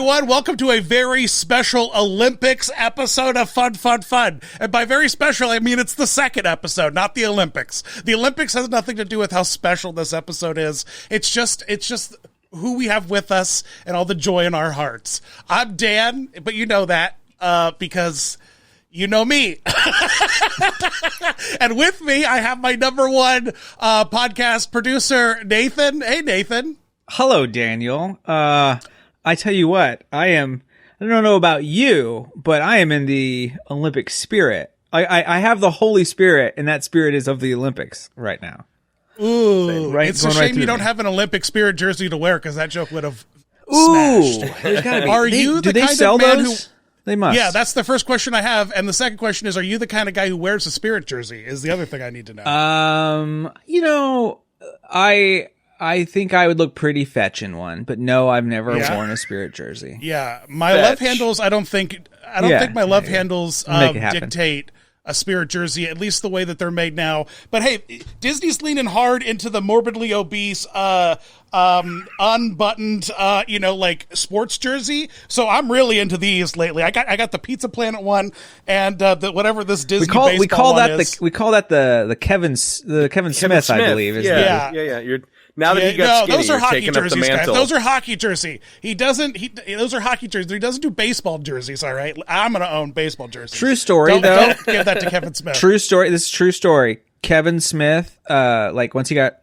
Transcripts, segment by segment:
everyone. Welcome to a very special Olympics episode of Fun, Fun, Fun. And by very special, I mean it's the second episode, not the Olympics. The Olympics has nothing to do with how special this episode is. It's just who we have with us and all the joy in our hearts. I'm Dan, but you know that because you know me. And with me, I have my number one podcast producer, Nathan. Hey, Nathan. Hello, Daniel. I tell you what, I don't know about you, but I am in the Olympic spirit. I have the Holy Spirit, and that spirit is of the Olympics right now. Ooh, right, it's a shame you don't have an Olympic spirit jersey to wear, because that joke would have smashed. There's gotta be. Are you the kind sell of man those? They must. Yeah, that's the first question I have. And the second question is, are you the kind of guy who wears a spirit jersey? Is the other thing I need to know. I think I would look pretty fetch in one, but no, I've never worn a spirit jersey. Yeah, my love handles, I don't think my love handles dictate a spirit jersey, at least the way that they're made now. But hey, Disney's leaning hard into the morbidly obese, unbuttoned, like sports jersey. So I'm really into these lately. I got the Pizza Planet one and whatever this Disney baseball one is. We call that the Kevin Smith, I believe. Yeah. You're now that he got skinny, those are hockey taking up the jerseys, mantle. guys. Those are hockey jersey. Those are hockey jerseys. He doesn't do baseball jerseys. All right, I'm gonna own baseball jerseys. True story, though. Don't give that to Kevin Smith. True story. This is true story. Kevin Smith, once he got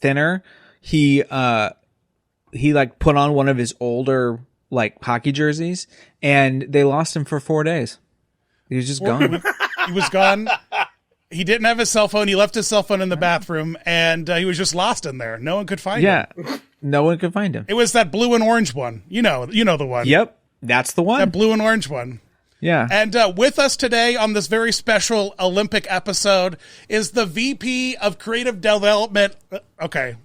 thinner, he put on one of his older hockey jerseys, and they lost him for 4 days. He was just gone. He was gone. He didn't have his cell phone. He left his cell phone in the bathroom, and he was just lost in there. No one could find him. Yeah, no one could find him. It was that blue and orange one. You know the one. Yep, that's the one. That blue and orange one. Yeah. And with us today on this very special Olympic episode is the VP of Creative Development. Okay.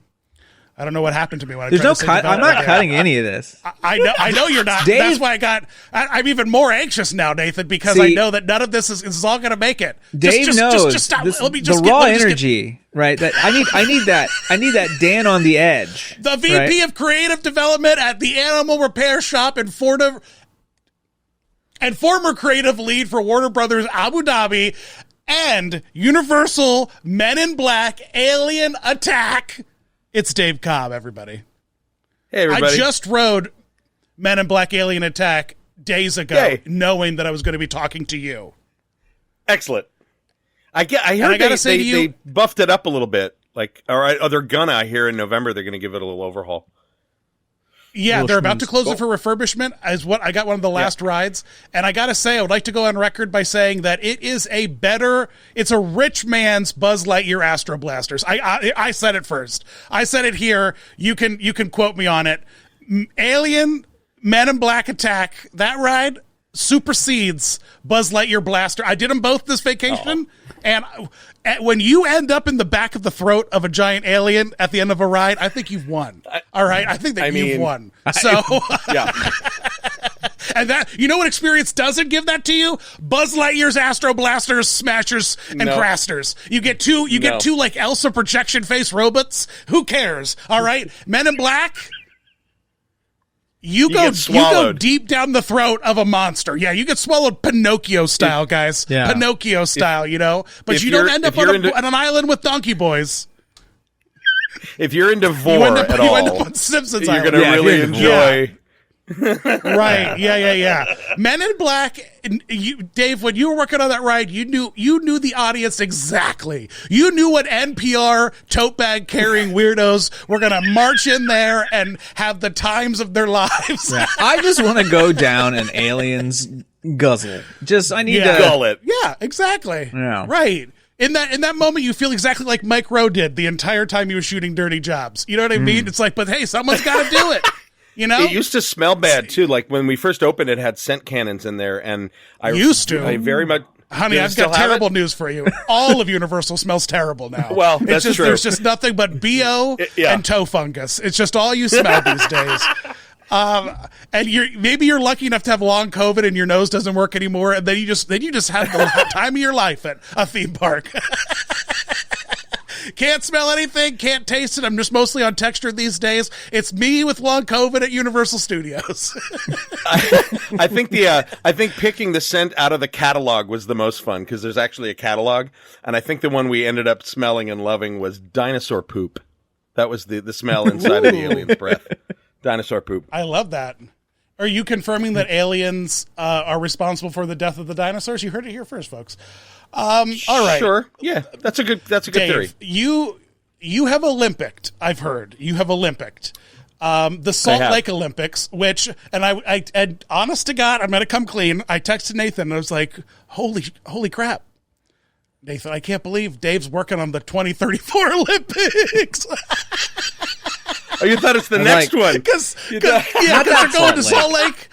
I don't know what happened to me when I tried to say I'm not cutting any of this. I know you're not. Dave, that's why I'm even more anxious now, Nathan, because I know that none of this is all going to make it. Dave knows just stop. Let me the raw energy, right? That I need that Dan on the edge. The VP of Creative Development at the Animal Repair Shop in Florida and former creative lead for Warner Brothers Abu Dhabi and Universal Men in Black Alien Attack. It's Dave Cobb, everybody. Hey, everybody. I just rode Men in Black Alien Attack days ago, knowing that I was going to be talking to you. Excellent. I heard they buffed it up a little bit. They're gonna. I hear in November they're going to give it a little overhaul. Yeah, they're about to close it for refurbishment. I got one of the last rides, and I got to say, I would like to go on record by saying that it is it's a rich man's Buzz Lightyear Astro Blasters. I said it first. I said it here. You can quote me on it. Alien Men in Black Attack, that ride supersedes Buzz Lightyear Blaster. I did them both this vacation, and when you end up in the back of the throat of a giant alien at the end of a ride, I think you've won. All right, I think you've won. So, yeah. And that, you know what experience doesn't give that to you? Buzz Lightyear's Astro Blasters, Smashers, and Crasters. You get two like Elsa projection face robots. Who cares? All right, Men in Black. You go deep down the throat of a monster. Yeah, you get swallowed Pinocchio style, guys. Yeah. Pinocchio style, But you don't end up on an island with donkey boys. If you're into Vor at all, you end up on Simpsons you're Island. going to really enjoy. Right. Yeah. Men in Black. Dave, when you were working on that ride, you knew the audience exactly. You knew what NPR tote bag carrying weirdos were going to march in there and have the times of their lives. Yeah. I just want to go down an alien's guzzle. I need to gull it. Yeah, exactly. Yeah. Right. In that moment, you feel exactly like Mike Rowe did the entire time he was shooting Dirty Jobs. You know what I mean? It's like, but hey, someone's got to do it. It used to smell bad too. Like when we first opened, it had scent cannons in there, and I very much. Honey, I've got terrible news for you. All of Universal smells terrible now. Well, that's true. There's just nothing but BO and toe fungus. It's just all you smell these days. And maybe you're lucky enough to have long COVID and your nose doesn't work anymore, and then you just have the time of your life at a theme park. Can't smell anything. Can't taste it. I'm just mostly on texture these days. It's me with long COVID at Universal Studios. I think picking the scent out of the catalog was the most fun because there's actually a catalog, and I think the one we ended up smelling and loving was dinosaur poop. That was the smell inside of the alien's breath. Dinosaur poop. I love that. Are you confirming that aliens are responsible for the death of the dinosaurs? You heard it here first, folks. All right. Sure. Yeah, that's a good Dave, theory. You have Olympicked, I've heard. You have Olympicked. The Salt Lake Olympics, which, and honest to God, I'm going to come clean. I texted Nathan and I was like, holy crap. Nathan, I can't believe Dave's working on the 2034 Olympics. Oh, you thought it's the next one? Because they're going to Salt Lake.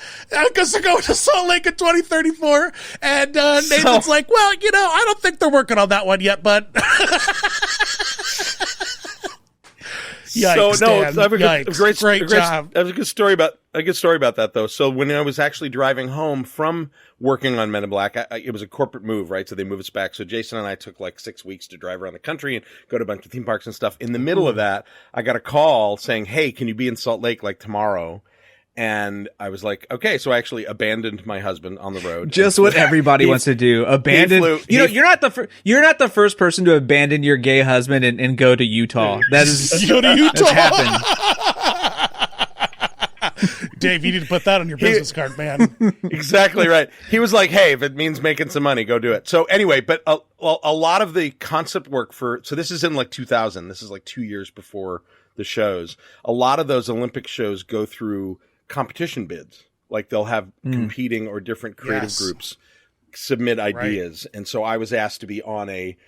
Because they're going to Salt Lake in 2034. And Nathan's like, well, I don't think they're working on that one yet, but... Yikes, so no, Dan. I have a Great job. I have a good story about that though. So when I was actually driving home from working on Men in Black, it was a corporate move, right? So they moved us back. So Jason and I took like 6 weeks to drive around the country and go to a bunch of theme parks and stuff. In the middle of that, I got a call saying, "Hey, can you be in Salt Lake like tomorrow?" And I was like, okay, so I actually abandoned my husband on the road. Just what everybody wants to do. Abandon. You're not the first person to abandon your gay husband and go to Utah. That is go to Utah. That's happened. Dave, you need to put that on your business card, man. Exactly right. He was like, hey, if it means making some money, go do it. So anyway, but a lot of the concept work so this is in like 2000. This is like 2 years before the shows. A lot of those Olympic shows go through competition bids. Like they'll have competing or different creative groups submit ideas. Right. And so I was asked to be on a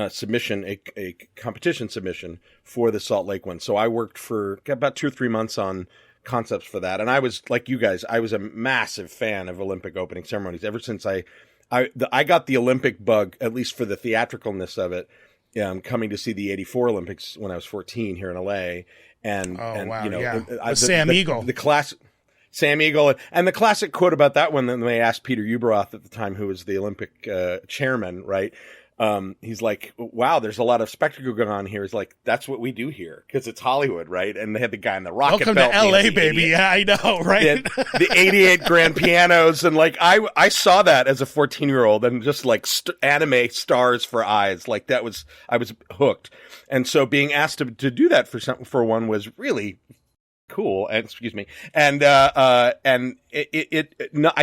submission, a competition submission for the Salt Lake one. So I worked for about 2 or 3 months on concepts for that. And I was like you guys, I was a massive fan of Olympic opening ceremonies ever since I got the Olympic bug, at least for the theatricalness of it, coming to see the 84 Olympics when I was 14 here in LA. And Sam Eagle, the classic Sam Eagle, and the classic quote about that one. Then they asked Peter Ueberroth at the time, who was the Olympic chairman, right? He's like, "Wow, there's a lot of spectacle going on here." He's like, "That's what we do here because it's Hollywood, right?" And they had the guy in the rocket Welcome belt. to LA, baby. Yeah, I know, right? The 88 grand pianos, and like I saw that as a 14-year-old, and just like anime stars for eyes, like I was hooked. And so being asked to do that for one was really cool. And excuse me. And I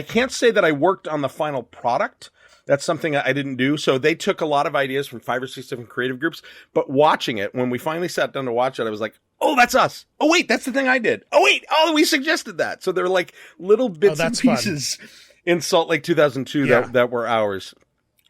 can't say that I worked on the final product. That's something I didn't do. So they took a lot of ideas from 5 or 6 different creative groups. But watching it, when we finally sat down to watch it, I was like, oh, that's us. Oh, wait, that's the thing I did. Oh, wait. Oh, we suggested that. So there were like little bits and pieces in Salt Lake 2002 that were ours.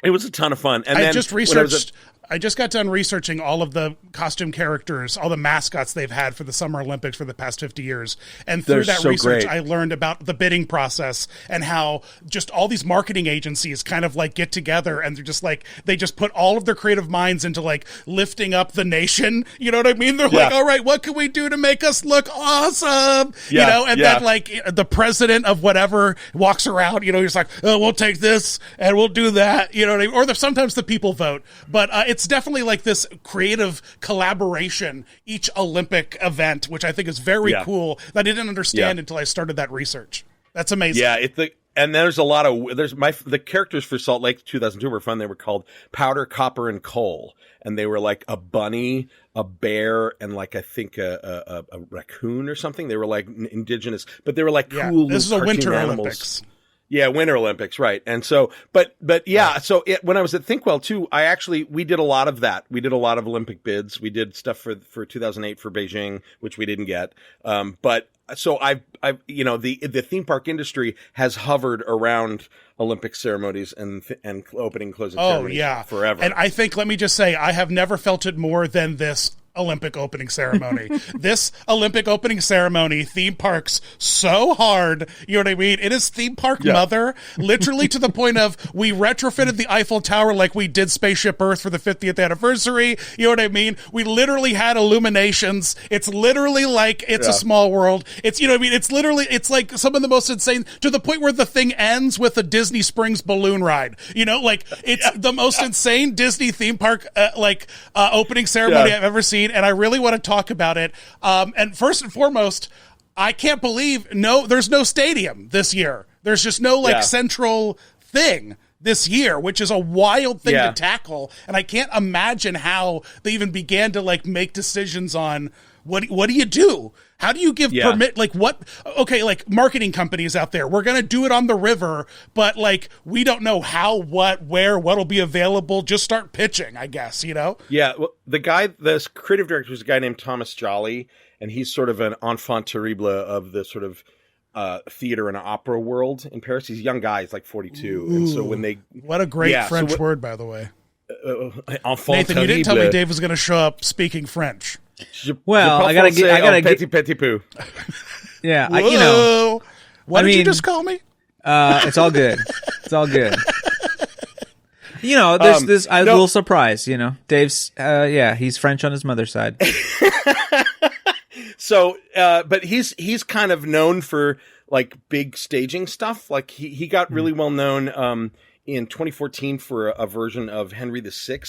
It was a ton of fun. And I just researched. I just got done researching all of the costume characters, all the mascots they've had for the Summer Olympics for the past 50 years. And through that research, I learned about the bidding process and how just all these marketing agencies kind of like get together and they're just like, they just put all of their creative minds into like lifting up the nation. You know what I mean? They're like, all right, what can we do to make us look awesome? Then like the president of whatever walks around, he's like, oh, we'll take this and we'll do that. You know what I mean? Or sometimes the people vote, but it's definitely like this creative collaboration each Olympic event, which I think is very cool that I didn't understand until I started that research. That's amazing. Yeah, and there's a lot of the characters for Salt Lake 2002 were fun. They were called Powder, Copper, and Coal, and they were like a bunny, a bear, and like I think a raccoon or something. They were like indigenous, but they were like cool. This is a Winter animals. Olympics. Yeah, Winter Olympics, right. And so, but so when I was at ThinkWell too, we did a lot of that. We did a lot of Olympic bids. We did stuff for 2008 for Beijing, which we didn't get. But so the theme park industry has hovered around Olympic ceremonies and opening, closing ceremonies forever. And I think, let me just say, I have never felt it more than this Olympic opening ceremony. This Olympic opening ceremony theme parks so hard. You know what I mean? It is theme park mother, literally to the point of we retrofitted the Eiffel Tower like we did Spaceship Earth for the 50th anniversary. You know what I mean? We literally had illuminations. It's literally like It's a Small World. It's, you know what I mean? It's literally, it's like some of the most insane, to the point where the thing ends with a Disney Springs balloon ride. You know, like it's the most insane Disney theme park opening ceremony I've ever seen. And I really want to talk about it. And first and foremost, I can't believe there's no stadium this year. There's just no central thing this year, which is a wild thing to tackle. And I can't imagine how they even began to like make decisions on what do you do? How do you give permit? Like what? Okay, like marketing companies out there, we're going to do it on the river, but like, we don't know how, what, where, what'll be available. Just start pitching, I guess, you know? Yeah. Well, the creative director was a guy named Thomas Jolly, and he's sort of an enfant terrible of the sort of theater and opera world in Paris. He's a young guy. He's like 42. Ooh, and so when what a great French word, by the way. Enfant Nathan, terrible. you didn't tell me Dave was going to show up speaking French. Well, I gotta get petit poo. Yeah, What did you just call me? It's all good. It's all good. You know, there's this little surprise. You know, Dave's he's French on his mother's side. So, but he's kind of known for like big staging stuff. Like he got really well known in 2014 for a version of Henry VI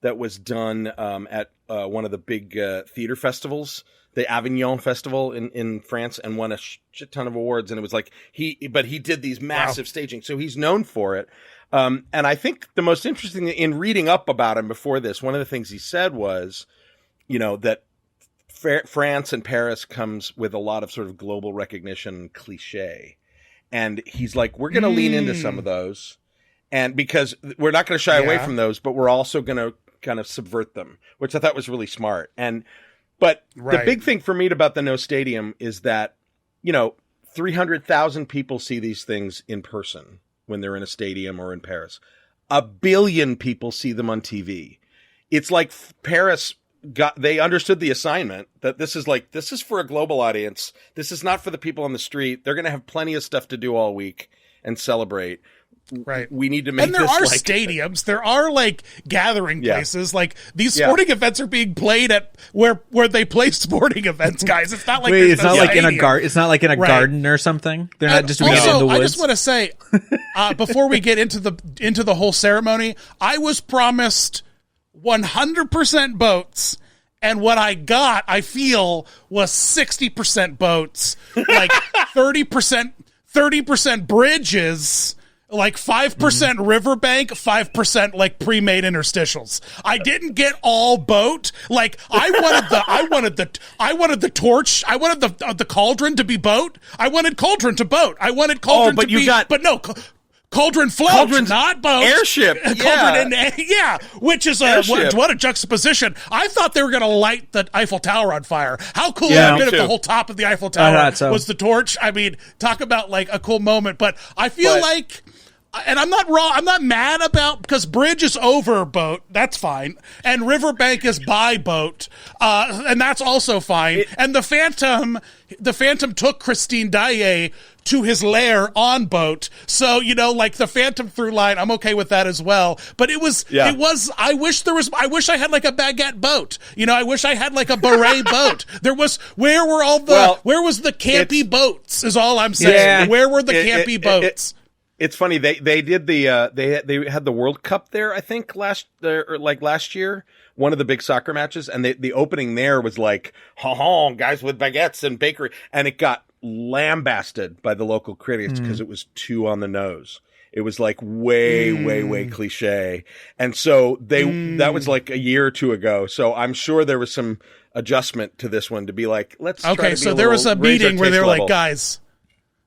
that was done at one of the big theater festivals, the Avignon Festival in France, and won a shit ton of awards. And it was like he did these massive staging, so he's known for it. And I think the most interesting thing in reading up about him before this, one of the things he said was, you know, that France and Paris comes with a lot of sort of global recognition cliche, and he's like, we're going to lean into some of those, and because we're not going to shy away from those, but we're also going to kind of subvert them, which I thought was really smart. But the big thing for me about the no stadium is that, you know, 300,000 people see these things in person when they're in a stadium or in Paris. 1 billion people see them on TV. It's like Paris they understood the assignment that this is for a global audience. This is not for the people on the street. They're going to have plenty of stuff to do all week and celebrate. Right. We need to make this. And there are stadiums. There are like gathering places. Like these sporting events are being played at where they play sporting events, guys. It's not like it's not like in a garden. It's not like in a garden or something. They're not just doing it in the woods. I just want to say, before we get into the whole ceremony, I was promised 100% boats. And what I got, I feel, was 60% boats, like 30% bridges, like 5% riverbank, 5% like pre-made interstitials. I didn't get all boat. Like I wanted the torch. I wanted the cauldron to be boat. I wanted cauldron to boat. I wanted cauldron to be, but no. Cauldron float, not boat. Airship. Cauldron which is what a juxtaposition. I thought they were going to light the Eiffel Tower on fire. How cool would it have been if the whole top of the Eiffel Tower was the torch? I mean, talk about like a cool moment. But I feel like, and I'm not wrong, I'm not mad about, because bridge is over boat, that's fine. And riverbank is by boat, and that's also fine. And the Phantom took Christine Daae to his lair on boat. So, you know, like the Phantom through line, I'm okay with that as well. But it was, I wish I had like a baguette boat. You know, I wish I had like a beret boat. Where was the campy boats is all I'm saying. Yeah. Where were the campy boats? It's funny. They did they had the World Cup there, I think last year, one of the big soccer matches. And the opening there was like, guys with baguettes and bakery. And it got lambasted by the local critics because it was too on the nose. It was like way cliche. And so that was like a year or two ago. So I'm sure there was some adjustment to this one to be like, let's try to be so there was a meeting where they were like, guys,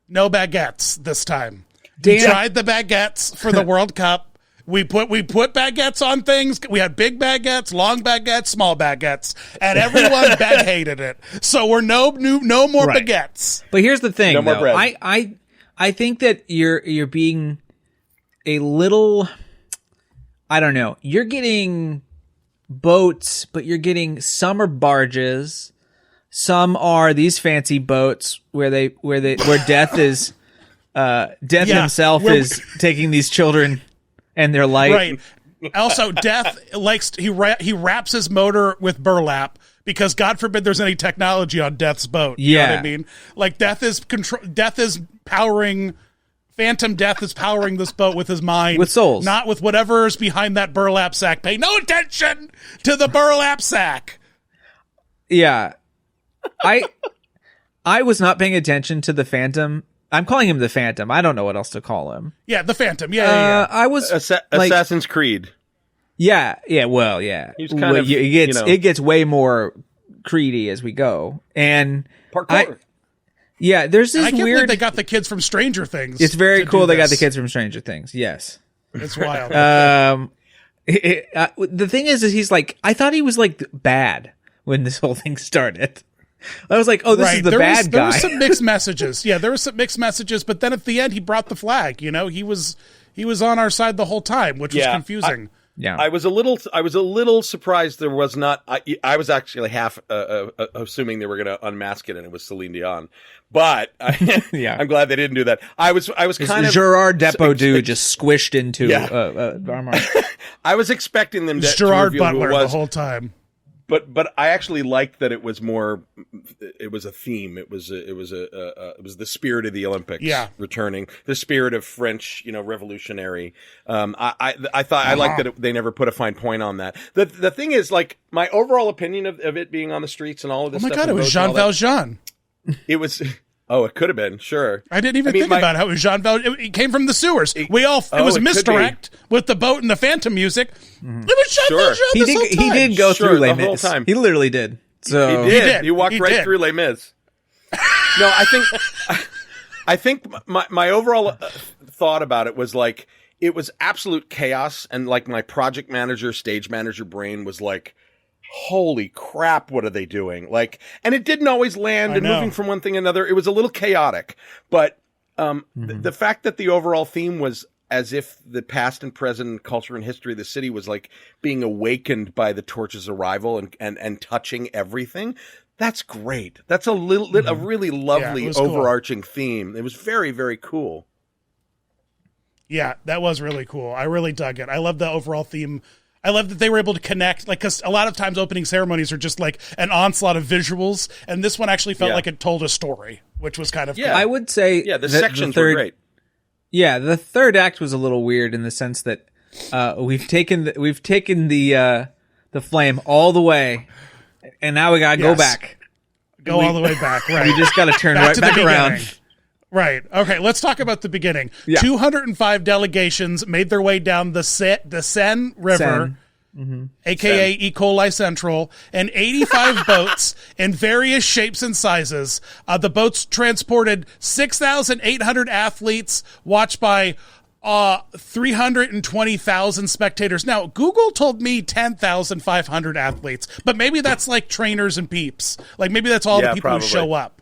no baguettes this time. We tried the baguettes for the World Cup. We put baguettes on things. We had big baguettes, long baguettes, small baguettes, and everyone hated it. So we're no more baguettes. But here's the thing, no more bread. I think that you're being a little, I don't know. You're getting boats, but you're getting some are barges, some are these fancy boats where Death is himself is taking these children and their light. Right. Also, Death he wraps his motor with burlap because God forbid there's any technology on Death's boat. You know what I mean? Like Death is powering. Phantom Death is powering this boat with his mind. With souls. Not with whatever's behind that burlap sack. Pay no attention to the burlap sack. Yeah. I was not paying attention to the Phantom. I'm calling him the Phantom. I don't know what else to call him. Yeah, the Phantom. Yeah. I was Assassin's Creed. Yeah. Well, yeah. He's kind of, it gets way more creedy as we go. And parkour. There's this I can't weird. believe they got the kids from Stranger Things. It's very cool. They got the kids from Stranger Things. Yes, it's wild. The thing is he's like, I thought he was like bad when this whole thing started. I was like, oh, this is the bad guy. There were some mixed messages. Yeah, there were some mixed messages, but then at the end, he brought the flag. You know, he was on our side the whole time, which was confusing. I was a little surprised there was not. I was actually half assuming they were going to unmask it and it was Celine Dion, but I'm glad they didn't do that. I was kind of Gerard Depardieu just squished into armor. I was expecting them to Gerard reveal Butler who it was the whole time. But I actually liked that it was more. It was a theme. It was the spirit of the Olympics returning. The spirit of French, revolutionary. I thought I liked that they never put a fine point on that. The thing is, like, my overall opinion of it being on the streets and all of this. Oh my stuff God! It was Jean Valjean. It was. Oh, it could have been. Sure. I didn't even think about how it was Jean Valjean. It came from the sewers. It was a misdirect with the boat and the Phantom music. Mm-hmm. It was Jean Valjean. He did go through Les the whole Mis. time. He literally did. So he did. He walked right through Les Mis. No, I think my overall thought about it was like it was absolute chaos, and like my project manager, stage manager brain was like, holy crap, what are they doing? Like, and it didn't always land and moving from one thing to another. It was a little chaotic, but the fact that the overall theme was as if the past and present culture and history of the city was like being awakened by the torch's arrival and touching everything. That's great. That's a really lovely overarching theme. It was very, very cool. Yeah, that was really cool. I really dug it. I love the overall theme. I love that they were able to connect, like, because a lot of times opening ceremonies are just like an onslaught of visuals, and this one actually felt like it told a story, which was kind of cool. I would say the sections were great. Yeah, the third act was a little weird in the sense that we've taken the flame all the way, and now we gotta go back. Go all the way back, right? We just gotta turn right back around. Right. Okay, let's talk about the beginning. Yeah. 205 delegations made their way down the Seine River, a.k.a. E. coli Central, and 85 boats in various shapes and sizes. The boats transported 6,800 athletes, watched by 320,000 spectators. Now, Google told me 10,500 athletes, but maybe that's like trainers and peeps. Like, maybe that's all the people who show up.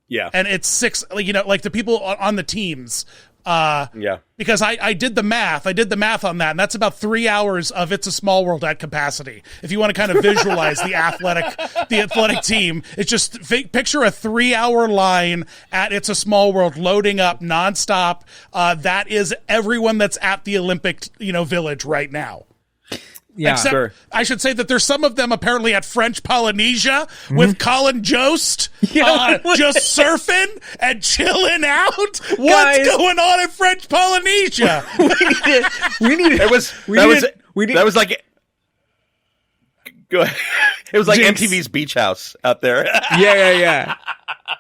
Yeah. And it's six, like the people on the teams. Because I did the math. I did the math on that, and that's about 3 hours of It's a Small World at capacity. If you want to kind of visualize the athletic team, it's just picture a 3-hour line at It's a Small World loading up nonstop. That is everyone that's at the Olympic, Village right now. Yeah, except I should say that there's some of them apparently at French Polynesia with Colin Jost just surfing and chilling out. What's going on in French Polynesia? It was like MTV's Beach House out there. Yeah.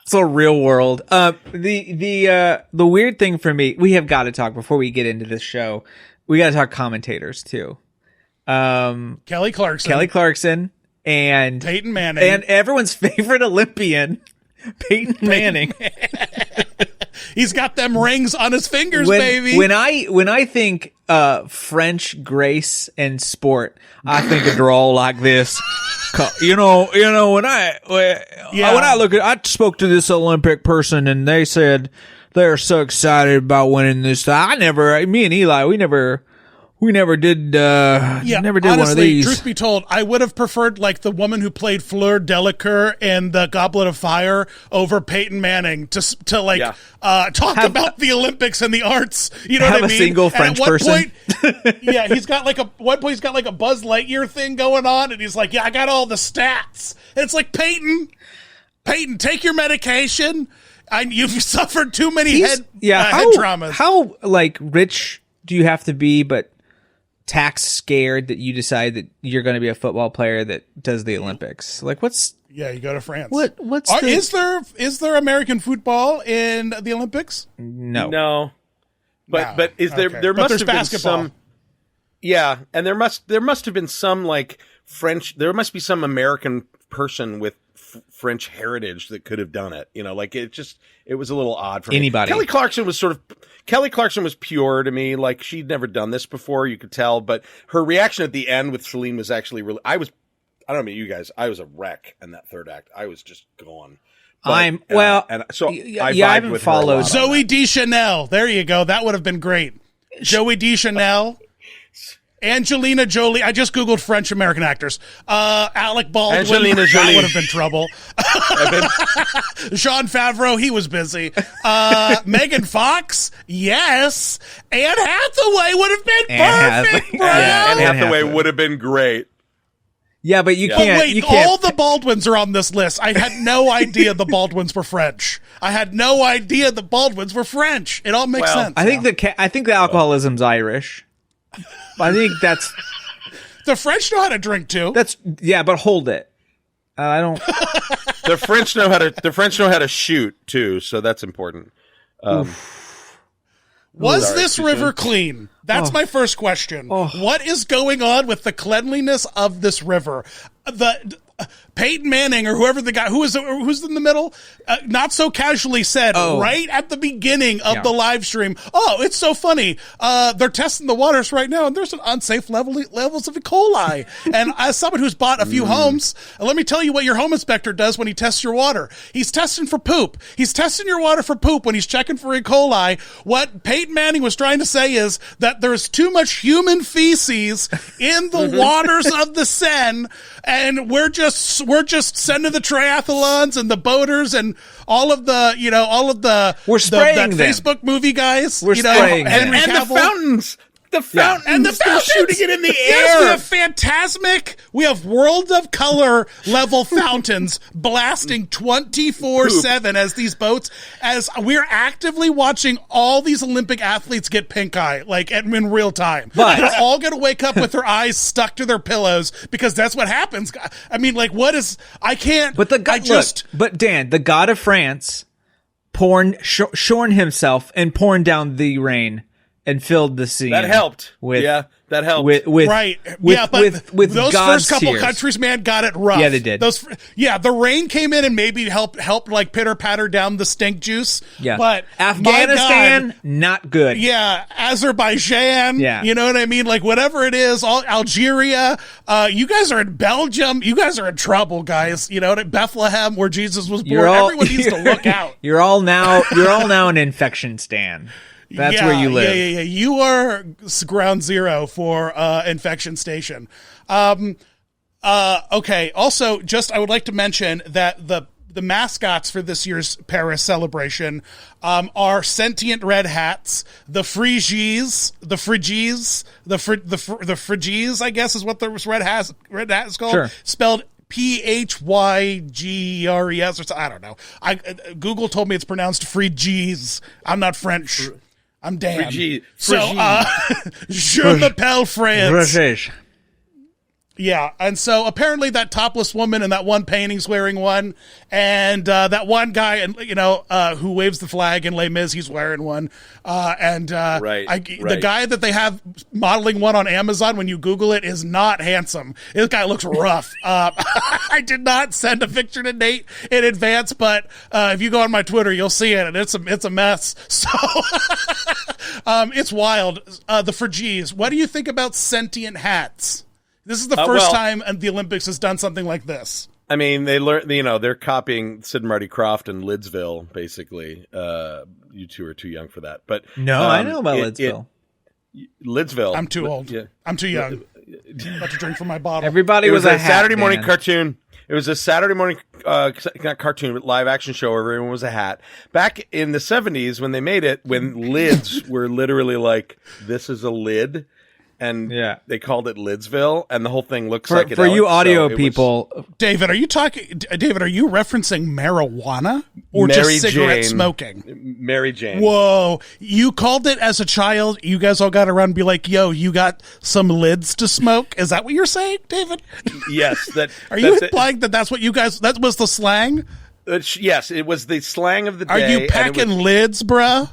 It's a real world. The weird thing for me, we have got to talk before we get into this show. We got to talk commentators too. Kelly Clarkson and Peyton Manning and everyone's favorite Olympian, Peyton Manning. He's got them rings on his fingers, baby. When I think French grace and sport, I think a draw like this. When I look at, I spoke to this Olympic person and they said they're so excited about winning this. Me and Eli, we never We never did. Never did honestly, one of these. Truth be told, I would have preferred like the woman who played Fleur Delacour in the Goblet of Fire over Peyton Manning to talk about the Olympics and the arts. You know what I mean? Have a single French person. He's got like one point he's got like a Buzz Lightyear thing going on, and he's like, "Yeah, I got all the stats." And it's like Peyton, take your medication. You've suffered too many head traumas. How like rich do you have to be, but tax scared that you decide that you're going to be a football player that does the Olympics? Like, you go to France. Is there American football in the Olympics? No. But there must have been some. Yeah, and there must have been some like French. There must be some American person with French heritage that could have done it. You know, like it was a little odd for anybody. Me. Kelly Clarkson was pure to me. Like she'd never done this before, you could tell. But her reaction at the end with Celine was actually really. I don't know about you guys. I was a wreck in that third act. I was just gone. I haven't followed Zooey Deschanel. There you go. That would have been great. Zooey Deschanel. Angelina Jolie. I just Googled French American actors. Alec Baldwin. Angelina Jolie. That would have been trouble. Sean Favreau. He was busy. Megan Fox. Yes. Anne Hathaway would have been perfect, bro. Anne Hathaway would have been great. Yeah, but you can't. Wait, you can't. all the Baldwins are on this list. I had no idea the Baldwins were French. It all makes sense. I think the alcoholism's Irish. I think that's the French know how to drink too. But hold it. I don't. The French know how to shoot too, so that's important. Was this river clean? That's my first question. What is going on with the cleanliness of this river? Peyton Manning or whoever the guy who's in the middle, not so casually said right at the beginning of the live stream, it's so funny. They're testing the waters right now, and there's an unsafe levels of E. coli. And as someone who's bought a few homes, let me tell you what your home inspector does when he tests your water. He's testing for poop. He's testing your water for poop when he's checking for E. coli. What Peyton Manning was trying to say is that there's too much human feces in the waters of the Seine, and we're just sending the triathlons and the boaters and all of the we're spraying that them. Facebook movie guys. We're spraying and the fountains. The fountains, they're shooting it in the air. Yes, we have Phantasmic. We have World of Color level fountains blasting 24/7 as these boats, as we're actively watching all these Olympic athletes get pink eye, like in real time. But they're all going to wake up with their eyes stuck to their pillows because that's what happens. I mean, like, what is? I can't. But but Dan, the god of France, shorn himself and poured down the rain and filled the scene. That helped. That helped. But those God's first couple tears. countries, man, got it rough. Yeah, they did. The rain came in and maybe helped like pitter patter down the stink juice. Yeah, but Afghanistan, not good. Yeah, Azerbaijan. Yeah, you know what I mean. Like whatever it is, Algeria. You guys are in Belgium. You guys are in trouble, guys. You know, Bethlehem, where Jesus was born. Everyone needs to look out. You're all now an infection stand. That's where you live. Yeah. You are ground zero for Infection Station. Okay. Also, I would like to mention that the mascots for this year's Paris celebration are Sentient red hats, the Frigies, I guess is what the red hat is called. Sure. Spelled Phygres, or I don't know. Google told me it's pronounced Frigies. I'm not French. I'm Dan. Je m'appelle France. Yeah, and so apparently that topless woman in that one painting's wearing one, and that one guy, who waves the flag in Les Mis, he's wearing one. The guy that they have modeling one on Amazon, when you Google it, is not handsome. This guy looks rough. I did not send a picture to Nate in advance, but if you go on my Twitter, you'll see it, and it's a mess. So it's wild. The Frigies. What do you think about sentient hats? This is the first time the Olympics has done something like this. I mean, they learn. They're copying Sid and Marty Krofft and Lidsville, basically. You two are too young for that, but no, I know about Lidsville. Lidsville. I'm too old. Yeah. I'm too young. About to drink from my bottle. Everybody It was a hat Saturday morning band. cartoon. It was a Saturday morning, not cartoon, but live action show where everyone was a hat. Back in the 70s when they made it, when lids were literally like, this is a lid. And they called it Lidsville, and the whole thing looks like it. For you audio people, David, are you referencing marijuana or just cigarette smoking? Mary Jane. Whoa! You called it as a child. You guys all got around and be like, "Yo, you got some lids to smoke." Is that what you're saying, David? Yes. Are you implying that that's what you guys? That was the slang. Yes, it was the slang of the day. Are you packing lids, bruh?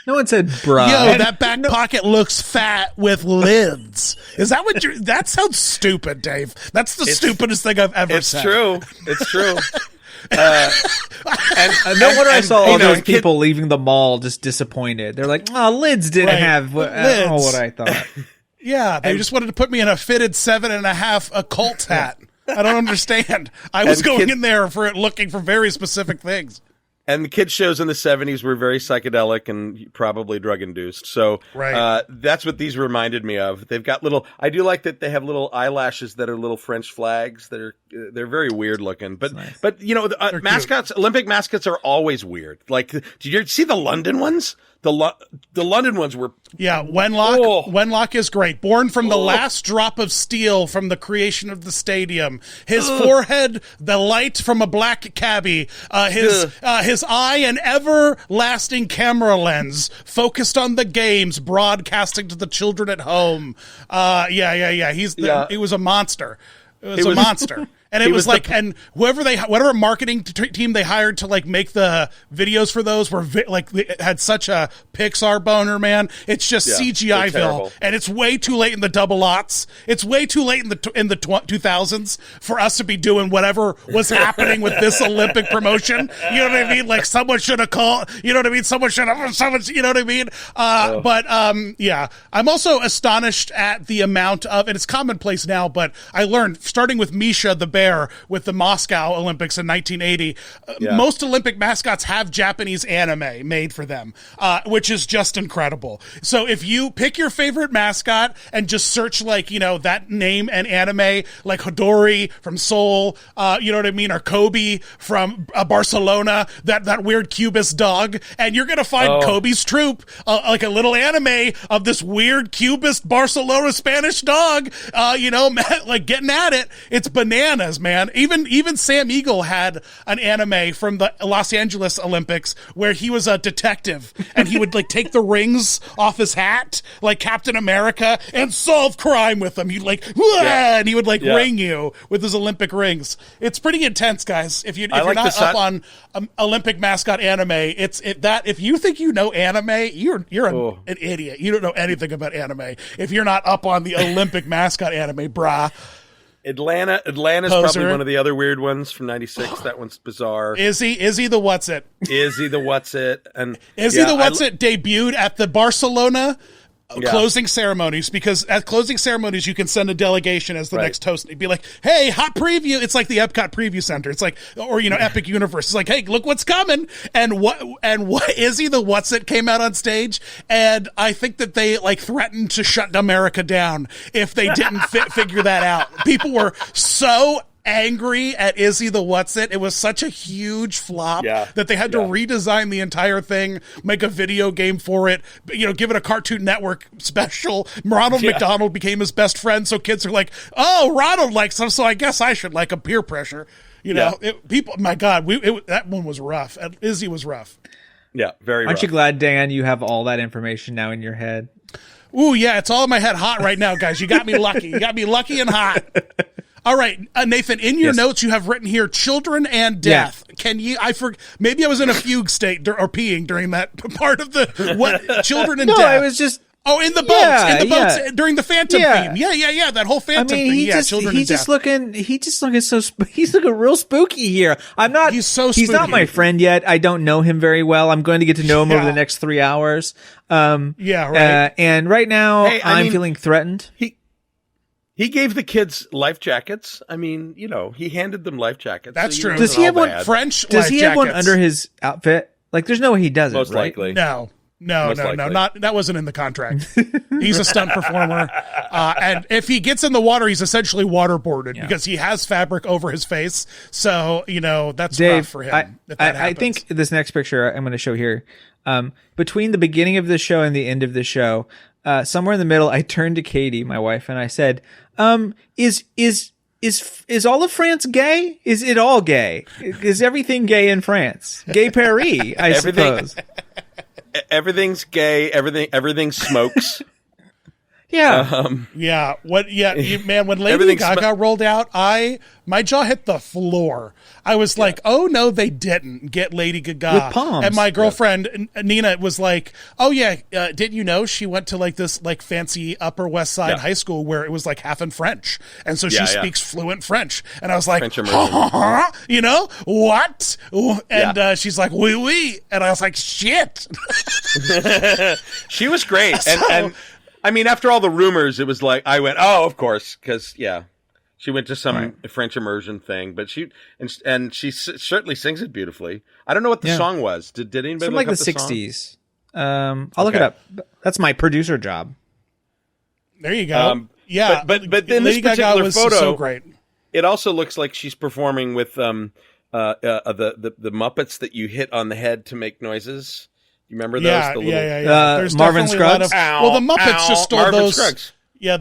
no one said bruh. Yo, that back pocket looks fat with lids. Is that what you're... That sounds stupid, Dave. That's the stupidest thing I've ever said. It's true. No wonder I saw all those people leaving the mall just disappointed. They're like, oh, lids didn't have what I thought. Yeah, they just wanted to put me in a fitted 7.5 a Colts hat. I don't understand. I was going in there looking for very specific things. And the kids' shows in the 70s were very psychedelic and probably drug-induced. So that's what these reminded me of. They've got I do like that they have little eyelashes that are little French flags. They're very weird looking. But nice. but you know, mascots, Olympic mascots are always weird. Like, did you see the London ones? The London ones were... Yeah, Wenlock. Oh. Wenlock is great. Born from the last drop of steel from the creation of the stadium. His forehead, the light from a black cabbie. His eye, an everlasting camera lens focused on the games, broadcasting to the children at home. He was a monster. It was a monster. And it was like, and whatever marketing team they hired to like make the videos for those were it had such a Pixar boner, man. It's just CGI-ville, and it's way too late in the double aughts. It's way too late in the 2000s for us to be doing whatever was happening with this Olympic promotion. You know what I mean? Like someone should have called. You know what I mean? Someone. You know what I mean? But I'm also astonished at the amount of, and it's commonplace now, but I learned starting with Misha the bear with the Moscow Olympics in 1980. Most Olympic mascots have Japanese anime made for them, which is just incredible. So if you pick your favorite mascot and just search that name and anime, like Hodori from Seoul, you know what I mean, or Kobe from Barcelona, that weird Cubist dog, and you're gonna find Kobe's Troop, like a little anime of this weird Cubist Barcelona Spanish dog, like getting at it. It's bananas, man. Even Sam Eagle had an anime from the Los Angeles Olympics where he was a detective and he would like take the rings off his hat like Captain America and solve crime with them. He'd and he would ring you with his Olympic rings. It's pretty intense, guys. If you're not up on Olympic mascot anime, if you think you know anime, you're an idiot. You don't know anything about anime if you're not up on the Olympic mascot anime, brah. Atlanta's Poser. probably one of the other weird ones from '96. That one's bizarre. Izzy the What's It? Izzy the What's It? And Izzy the What's It debuted at the Barcelona closing ceremonies, because at closing ceremonies you can send a delegation as the next host. It'd be like, hey, hot preview. It's like the Epcot Preview Center. It's like, or Epic Universe. It's like, hey, look what's coming. And what Izzy the What's It came out on stage, and I think that they threatened to shut America down if they didn't figure that out. People were so angry at Izzy the What's It. It was such a huge flop that they had to redesign the entire thing, make a video game for it, give it a Cartoon Network special. Ronald McDonald became his best friend, so kids are like, oh, Ronald likes him, so I guess I should like him. Peer pressure. My God, that one was rough. Izzy was rough. Yeah, very rough. Aren't you glad, Dan, you have all that information now in your head? Ooh, yeah, it's all in my head hot right now, guys. You got me lucky. You got me lucky and hot. All right, Nathan, in your notes you have written here, children and death. Yeah. Can you, maybe I was in a fugue state or peeing during that part of children and death. No, it was just. Oh, in the boats, during the Phantom theme. Yeah, that whole Phantom thing. Children and death. He's looking real spooky here. He's so spooky. He's not my friend yet. I don't know him very well. I'm going to get to know him over the next 3 hours. And right now I'm feeling threatened. He gave the kids life jackets. I mean, he handed them life jackets. That's true. Does he have one French? Does he have one under his outfit? Like, there's no way he doesn't. Most likely. No. No, that wasn't in the contract. He's a stunt performer. And if he gets in the water, he's essentially waterboarded because he has fabric over his face. So, that's Dave, rough for him. I think this next picture I'm going to show here, between the beginning of the show and the end of the show, somewhere in the middle, I turned to Katie, my wife, and I said, is all of France gay? Is it all gay? Is everything gay in France? Gay Paris, I suppose. Everything's gay. Everything smokes. Yeah. Man, when Lady Gaga rolled out, my jaw hit the floor. I was like, oh no, they didn't get Lady Gaga. With palms. And my girlfriend, Nina, was like, oh yeah, didn't you know she went to like this like fancy Upper West Side high school where it was like half in French. And so she speaks fluent French. And I was like, what? And she's like, oui, oui. And I was like, shit. She was great. And I mean, after all the rumors, it was like, I went, oh, of course. Because, she went to some French immersion thing, but she certainly sings it beautifully. I don't know what the song was. Did anybody Something look like up the 60s. I'll look it up. That's my producer job. There you go. But in Lady this particular was photo, so great. It also looks like she's performing with the Muppets that you hit on the head to make noises. You remember those? Yeah. There's Marvin Scruggs. The Muppets just stole Marvin those. Scruggs. Yeah,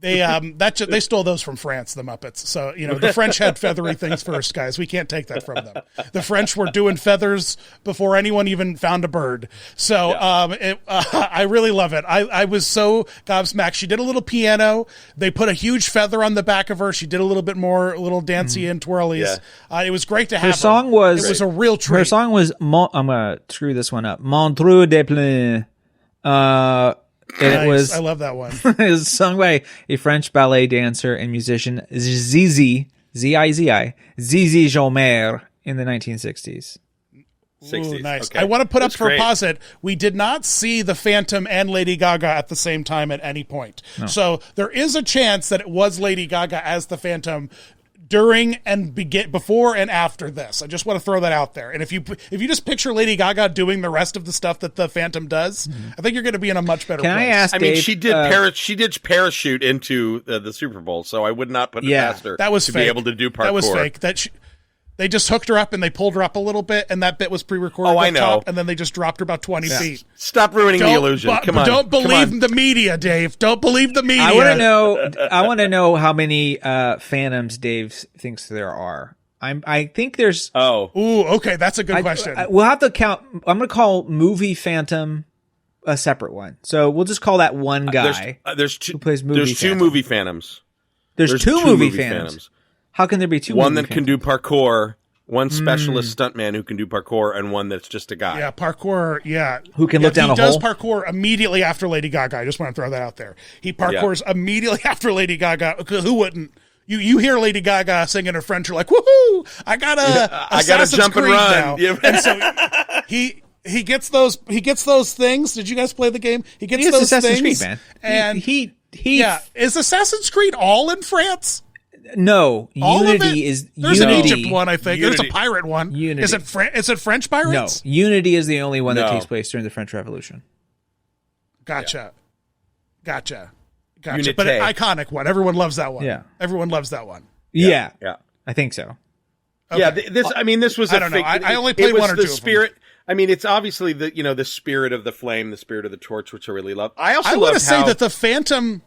they stole those from France, the Muppets. So, the French had feathery things first, guys. We can't take that from them. The French were doing feathers before anyone even found a bird. So, I really love it. I was so gobsmacked. She did a little piano. They put a huge feather on the back of her. She did a little bit more, a little dancey and twirlies. Yeah. It was great to have her. Song was, it was a real treat. Her song was, I'm going to screw this one up. Montreux des Plaines. And nice. It was, I love that one. It was sung by a French ballet dancer and musician Zizi Jomer in the 1960s. Ooh, nice. Okay. I want to put up for a posit. We did not see the Phantom and Lady Gaga at the same time at any point. No. So there is a chance that it was Lady Gaga as the Phantom during and before and after this. I just want to throw that out there. And if you just picture Lady Gaga doing the rest of the stuff that the Phantom does, I think you're going to be in a much better place. I ask Dave, she did parachute into the Super Bowl, so I would not put it past her that was to fake. Be able to do parkour. That was fake. They just hooked her up and they pulled her up a little bit, and that bit was pre-recorded. Oh, I know. Top, and then they just dropped her about 20 feet. Stop ruining the illusion. Come on. Don't believe the media, Dave. Don't believe the media. I want to know how many Phantoms Dave thinks there are. I think there's. Oh. Ooh, okay. That's a good question. We'll have to count. I'm going to call movie Phantom a separate one. So we'll just call that one guy. There's two. Who plays movie There's two Phantom. movie Phantoms. There's two movie Phantoms. How can there be two? One that can do parkour, one specialist stuntman who can do parkour, and one that's just a guy. Yeah, parkour. Yeah, who can look down a hole. He does parkour immediately after Lady Gaga. I just want to throw that out there. He parkours immediately after Lady Gaga. Who wouldn't? You hear Lady Gaga singing her French, you're like, woohoo! I got to jump and run. Now. And so he gets those things. Did you guys play the game? He gets those Assassin's things. Creed, man. And is Assassin's Creed all in France? No, all Unity is. There's Unity. an Egypt one, I think. Unity. There's a pirate one. Unity. Is it French pirates? No, Unity is the only one that takes place during the French Revolution. Gotcha. Unity. But an iconic one. Everyone loves that one. Yeah, everyone loves that one. Yeah. I think so. Okay. Yeah, this was. I don't know. I only played one or two. The spirit. Of them. I mean, it's obviously the spirit of the flame, the spirit of the torch, which I really love. I want to say that the Phantom.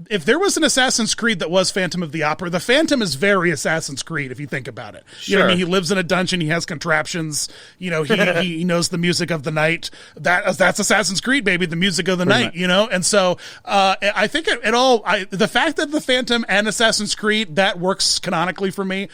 If there was an Assassin's Creed that was Phantom of the Opera, the Phantom is very Assassin's Creed if you think about it. Sure. You know what I mean? He lives in a dungeon, he has contraptions, he knows the music of the night. That's Assassin's Creed, baby, the music of the night, And so I think the fact that the Phantom and Assassin's Creed, that works canonically for me.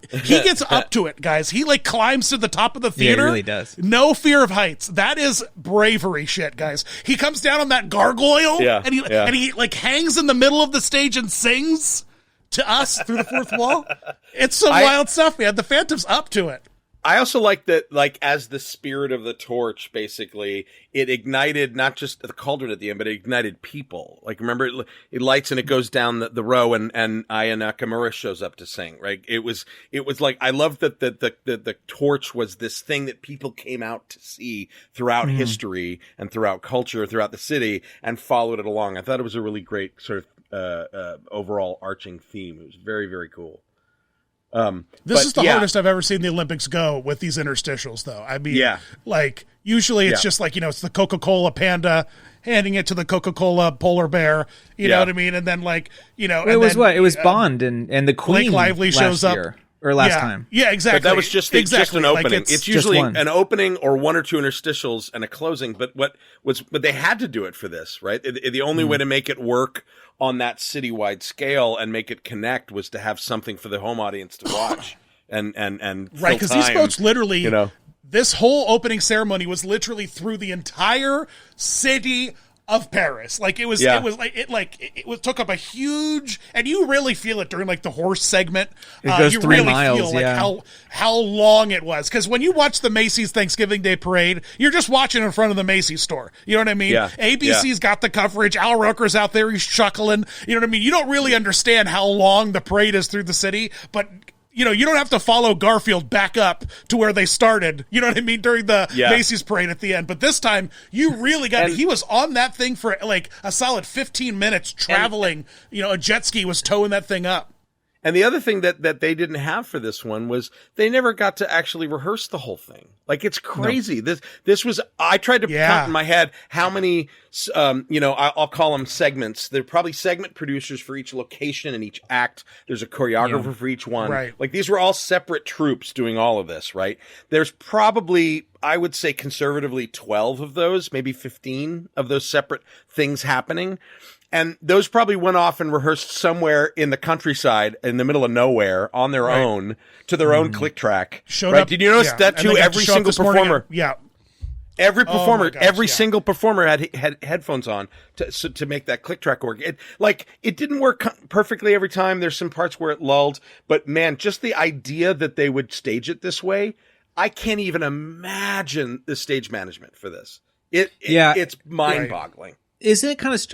He gets up to it, guys. He climbs to the top of the theater. Yeah, he really does. No fear of heights. That is bravery shit, guys. He comes down on that gargoyle and he hangs in the middle of the stage and sings to us through the fourth wall. It's some wild stuff, man. The Phantom's up to it. I also like that, like, as the spirit of the torch, basically, it ignited not just the cauldron at the end, but it ignited people. Like, remember, it lights and it goes down the row, and Aya Nakamura shows up to sing, right? It was like, I love that the torch was this thing that people came out to see throughout history and throughout culture, throughout the city, and followed it along. I thought it was a really great sort of overall arching theme. It was very, very cool. This is the hardest I've ever seen the Olympics go with these interstitials, though. I mean, like, usually it's just like, it's the Coca-Cola panda handing it to the Coca-Cola polar bear, you know what I mean? And then, like, it was Bond and the Queen. Blake Lively shows up. Or last time. Yeah, exactly. But that was just an opening. Like it's usually an opening or one or two interstitials and a closing. But but they had to do it for this, right? The only way to make it work on that citywide scale and make it connect was to have something for the home audience to watch and right, because these boats literally, this whole opening ceremony was literally through the entire city of Paris. Like, it took up a huge, and you really feel it during, like, the horse segment. It goes you 3 really miles, feel like how long it was. Because when you watch the Macy's Thanksgiving Day Parade, you're just watching in front of the Macy's store. You know what I mean? Yeah. ABC's got the coverage. Al Roker's out there. He's chuckling. You know what I mean? You don't really understand how long the parade is through the city, but you don't have to follow Garfield back up to where they started, you know what I mean, during the Macy's parade at the end. But this time, you really got he was on that thing for like a solid 15 minutes traveling. A jet ski was towing that thing up. And the other thing that they didn't have for this one was they never got to actually rehearse the whole thing. Like, it's crazy. No. This was, I tried to count in my head how many, I'll call them segments. There are probably segment producers for each location and each act. There's a choreographer for each one. Right. Like, these were all separate troops doing all of this, right? There's probably, I would say conservatively 12 of those, maybe 15 of those separate things happening. And those probably went off and rehearsed somewhere in the countryside in the middle of nowhere on their own to their own click track. Showed up. Did you notice that too? Every single performer. Every performer, single performer had headphones on to make that click track work. It didn't work perfectly every time. There's some parts where it lulled, but man, just the idea that they would stage it this way, I can't even imagine the stage management for this. It's mind-boggling. Isn't it kind of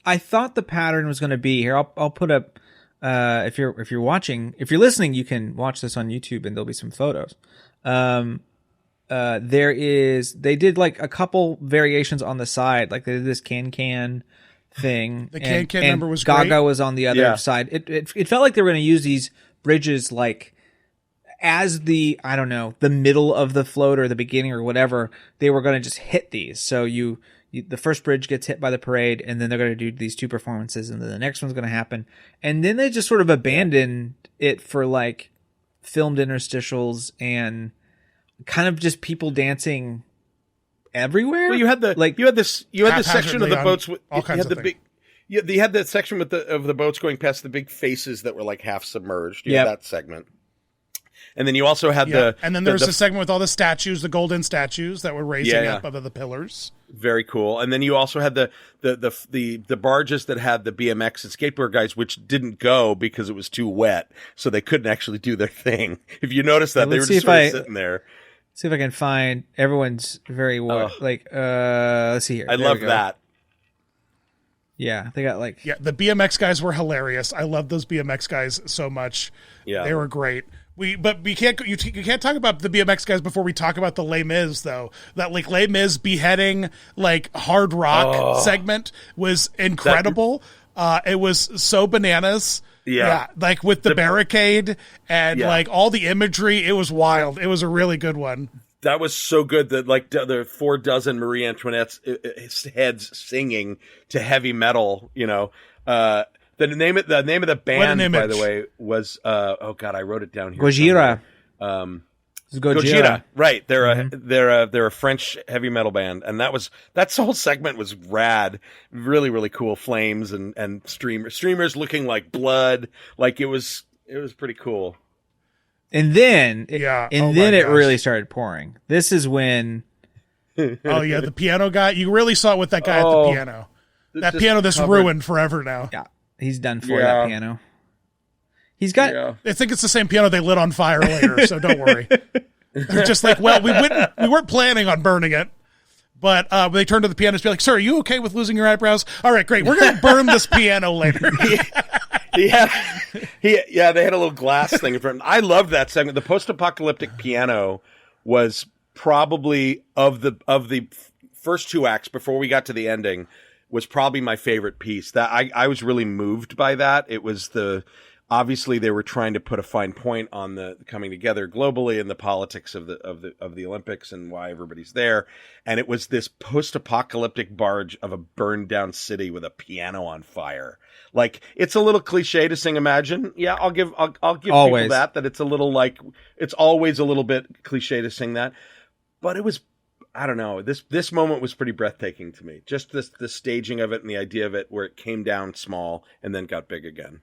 I thought the pattern was going to be here. I'll put up if you're listening, you can watch this on YouTube and there'll be some photos. They did like a couple variations on the side, like they did this can thing. The can number was Gaga great. was on the other side. It felt like they were going to use these bridges like as the middle of the float or the beginning or whatever. They were going to just hit these. So the first bridge gets hit by the parade, and then they're going to do these 2 performances, and then the next one's going to happen. And then they just sort of abandoned it for like filmed interstitials and kind of just people dancing everywhere. Well, you had the section of the boats with all kinds of things. You had that section of the boats going past the big faces that were like half submerged. You had that segment. And then you also had and then there's a segment with all the statues, the golden statues that were raising up out of the pillars. Very cool. And then you also had the barges that had the BMX and skateboard guys, which didn't go because it was too wet, so they couldn't actually do their thing. If you notice that, they were just sort of sitting there. See if I can find everyone's very let's see here. I love that. Yeah, they got the BMX guys were hilarious. I love those BMX guys so much. Yeah, they were great. You can't talk about the BMX guys before we talk about the Les Mis, though. That like Les Mis beheading like hard rock segment was incredible. It was so bananas. Yeah, like with the barricade and like all the imagery, it was wild. It was a really good one. That was so good that like the 4 dozen Marie Antoinette's heads singing to heavy metal, The name of the band, by the way, was I wrote it down here. Gojira. Gojira. Right. They're a French heavy metal band, and that whole segment was rad. Really, really cool. Flames and streamers looking like blood. Like it was pretty cool. And then it really started pouring. This is when the piano guy. You really saw it with that guy at the piano. That piano that's ruined forever now. Yeah. He's done for that piano. He's got. I think it's the same piano they lit on fire later, so don't worry. They're just like, well, we weren't planning on burning it. But they turned to the pianist and be like, sir, are you okay with losing your eyebrows? All right, great. We're going to burn this piano later. They had a little glass thing in front. I loved that segment. The post-apocalyptic piano was probably of the first two acts before we got to the ending was probably my favorite piece. That I was really moved by that. It was obviously they were trying to put a fine point on the coming together globally and the politics of the Olympics and why everybody's there. And it was this post-apocalyptic barge of a burned down city with a piano on fire. Like, it's a little cliche to sing Imagine. Yeah, I'll give Always. people that it's a little like, it's always a little bit cliche to sing that. But it was, I don't know, this moment was pretty breathtaking to me. Just the staging of it and the idea of it where it came down small and then got big again.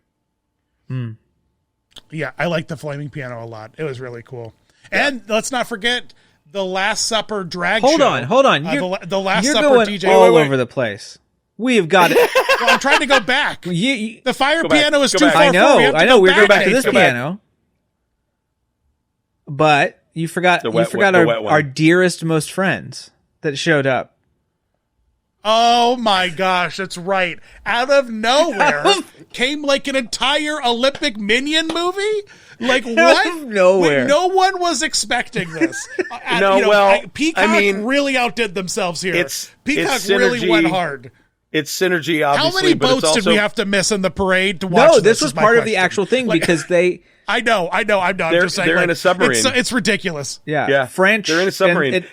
Yeah, I like the flaming piano a lot. It was really cool. And let's not forget the Last Supper drag show. Hold on. The Last You're Supper going DJ. all over the place. We've got it. Well, I'm trying to go back. The fire piano is too far. I know. We're going back to this Go piano. But you forgot our dearest, most friends that showed up. Oh my gosh, that's right. Out of nowhere came like an entire Olympic Minion movie. Like what? Out of nowhere. No one was expecting this. Peacock really outdid themselves here. Peacock really went hard. It's synergy, obviously. How many boats did we have to miss in the parade to watch? No, this was part of the actual thing because they. I know. I'm just saying. They're in a submarine. It's ridiculous. Yeah. French. They're in a submarine.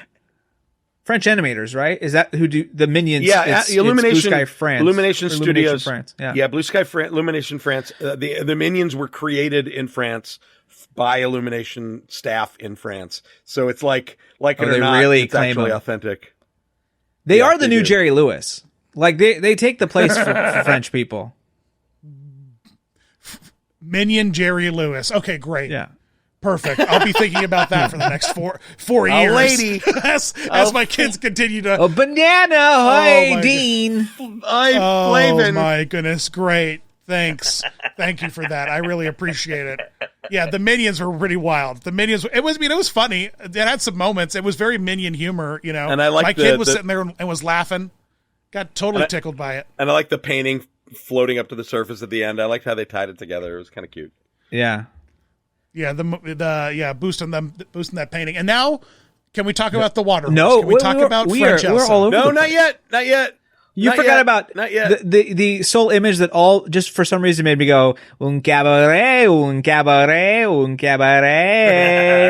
French animators, right? Is that who do the Minions? Yeah, Illumination, Blue Sky France. Illumination Studios. France. Blue Sky Illumination France. The Minions were created in France by Illumination staff in France. So it's like it or not, really it's actually authentic. They are the new Jerry Lewis. Like they take the place for French people. Minion Jerry Lewis. Okay, great. Yeah. Perfect. I'll be thinking about that for the next four years. Lady. as my kids continue to. A banana. Hey, Dean. Oh, my goodness. Great. Thanks. Thank you for that. I really appreciate it. Yeah, the Minions were pretty wild. The Minions, it was funny. It had some moments. It was very Minion humor, you know. And I like my kid was sitting there and was laughing. Got totally tickled by it. And I like the painting floating up to the surface at the end. I liked how they tied it together. It was kind of cute. Yeah. Yeah, boosting that painting. And now, can we talk about the water? No, can we talk about French We're all over. No, not yet. You forgot about the sole image that all just for some reason made me go un cabaret.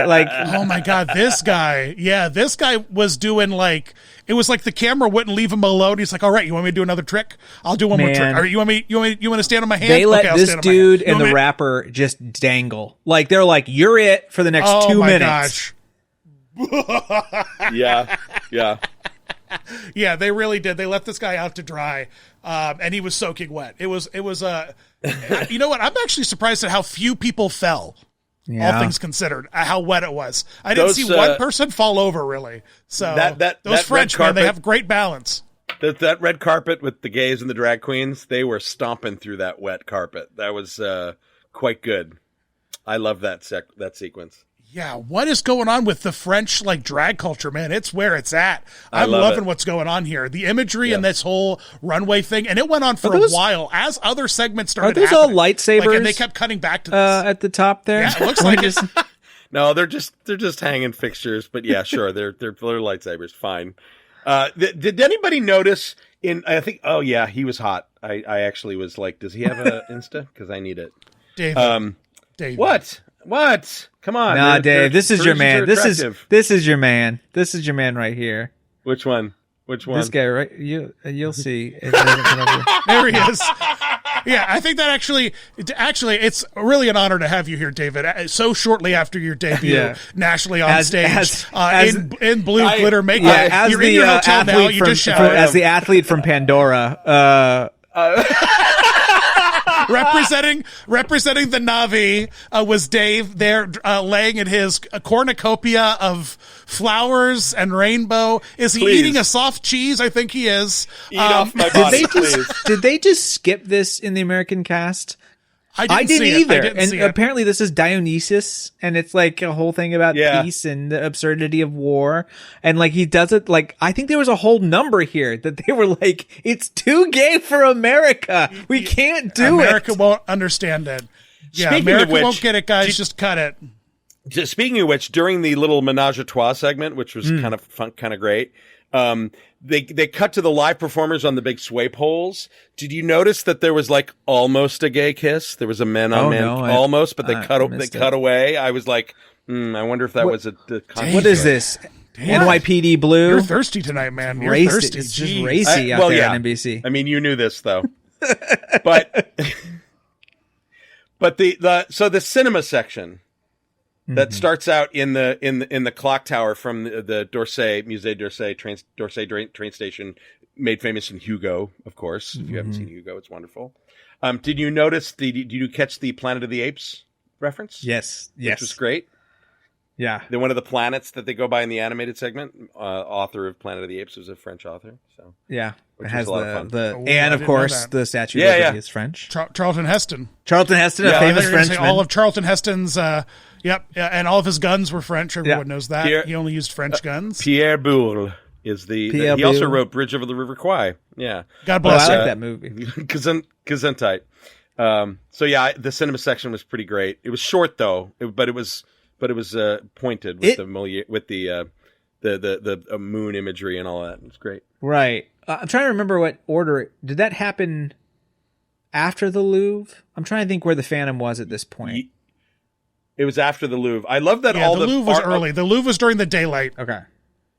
Like, oh my god, this guy! Yeah, this guy was doing like it was like the camera wouldn't leave him alone. He's like, all right, you want me to do another trick? I'll do one more trick. All right, you want to stand on my hand? They let this dude and the rapper just dangle. Like they're like, you're it for the next 2 minutes. Gosh. Yeah. Yeah, they really did. They let this guy out to dry, and he was soaking wet. It was. You know what? I'm actually surprised at how few people fell. Yeah. All things considered, how wet it was. I didn't see one person fall over really. So those French men, they have great balance. That red carpet with the gays and the drag queens, they were stomping through that wet carpet. That was quite good. I love that sequence. Yeah, what is going on with the French like drag culture, man? It's where it's at. I'm loving what's going on here. The imagery and this whole runway thing, and it went on for a while as other segments started. Are those happening. all lightsabers? Like, and they kept cutting back to this at the top there. Yeah, it looks like it. No, they're just hanging fixtures. But yeah, sure, they're lightsabers. Fine. Did anybody notice? I think. Oh yeah, he was hot. I actually was like, does he have an Insta? Because I need it. Dave. What? Come on. Nah, Dave. This is your man. This is your man. This is your man right here. Which one? This guy, right? You'll see. There he is. Yeah, I think that actually, it's really an honor to have you here, David. So shortly after your debut nationally on stage in blue glitter makeup. Yeah, you're in your hotel now. You just showered. As the athlete from Pandora. Representing the Na'vi was Dave there laying in his cornucopia of flowers and rainbow. Is he eating a soft cheese? I think he is. Eat off my body, did they just skip this in the American cast? I didn't either. And apparently this is Dionysus, and it's like a whole thing about peace and the absurdity of war. And like he does it like, I think there was a whole number here that they were like, it's too gay for America. We can't do it. America won't understand it. Yeah, America won't get it, guys. Just cut it. Speaking of which, during the little menage a trois segment, which was kind of fun, kind of great, they cut to the live performers on the big sway poles. Did you notice that there was like almost a gay kiss? There was a men on men almost, but they cut away. I was like, I wonder if that was a what is this? NYPD Blue? You're thirsty tonight, man. You're thirsty. It's just racy out there on NBC. I mean, you knew this though, but the cinema section. That starts out in the clock tower from the d'Orsay Musée d'Orsay train station, made famous in Hugo, of course. If you haven't seen Hugo, it's wonderful. Did you notice did you catch the Planet of the Apes reference? Yes. Which was great. Yeah. They're one of the planets that they go by in the animated segment. Author of Planet of the Apes was a French author. So yeah, it has a lot of fun. And of course the Statue of Liberty is French. Charlton Heston. A famous Frenchman. All of Charlton Heston's. And all of his guns were French. Everyone knows that. He only used French guns. Pierre Boulle is he also wrote Bridge over the River Kwai. Yeah. God bless I like that movie. Gesundheit. So yeah, the cinema section was pretty great. It was short though, but it was pointed with the moon imagery and all that. It was great. Right. I'm trying to remember what order did that happen after the Louvre? I'm trying to think where the Phantom was at this point. It was after the Louvre. I love that the Louvre was early. The Louvre was during the daylight. Okay.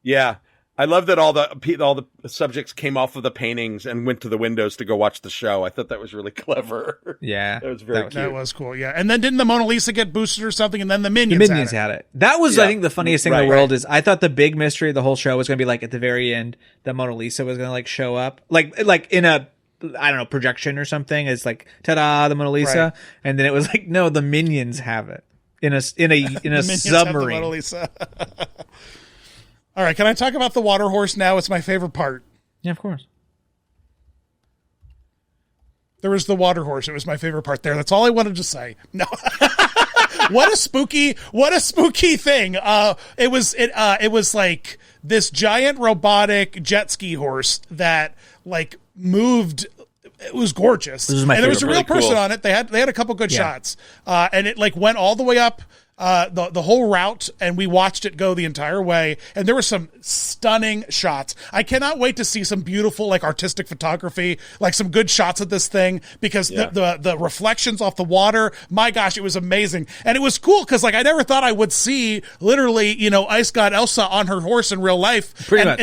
Yeah. I love that all the subjects came off of the paintings and went to the windows to go watch the show. I thought that was really clever. Yeah. That was very cute. That was cool, yeah. And then didn't the Mona Lisa get boosted or something? And then the Minions had it. That was, I think, the funniest thing in the world is I thought the big mystery of the whole show was going to be like at the very end, the Mona Lisa was going to like show up. Like in a, I don't know, projection or something. It's like, ta-da, the Mona Lisa. Right. And then it was like, no, the Minions have it. In a submarine. Mona Lisa. All right, can I talk about the water horse now? It's my favorite part. Yeah, of course. There was the water horse. It was my favorite part there. That's all I wanted to say. No. What a spooky thing. It was like this giant robotic jet ski horse that like moved. It was gorgeous. And there was a real person on it. They had a couple good shots. And it like went all the way up the whole route, and we watched it go the entire way. And there were some stunning shots. I cannot wait to see some beautiful like artistic photography, like some good shots of this thing, because the reflections off the water, my gosh, it was amazing. And it was cool because like I never thought I would see literally, Ice God Elsa on her horse in real life. Pretty much.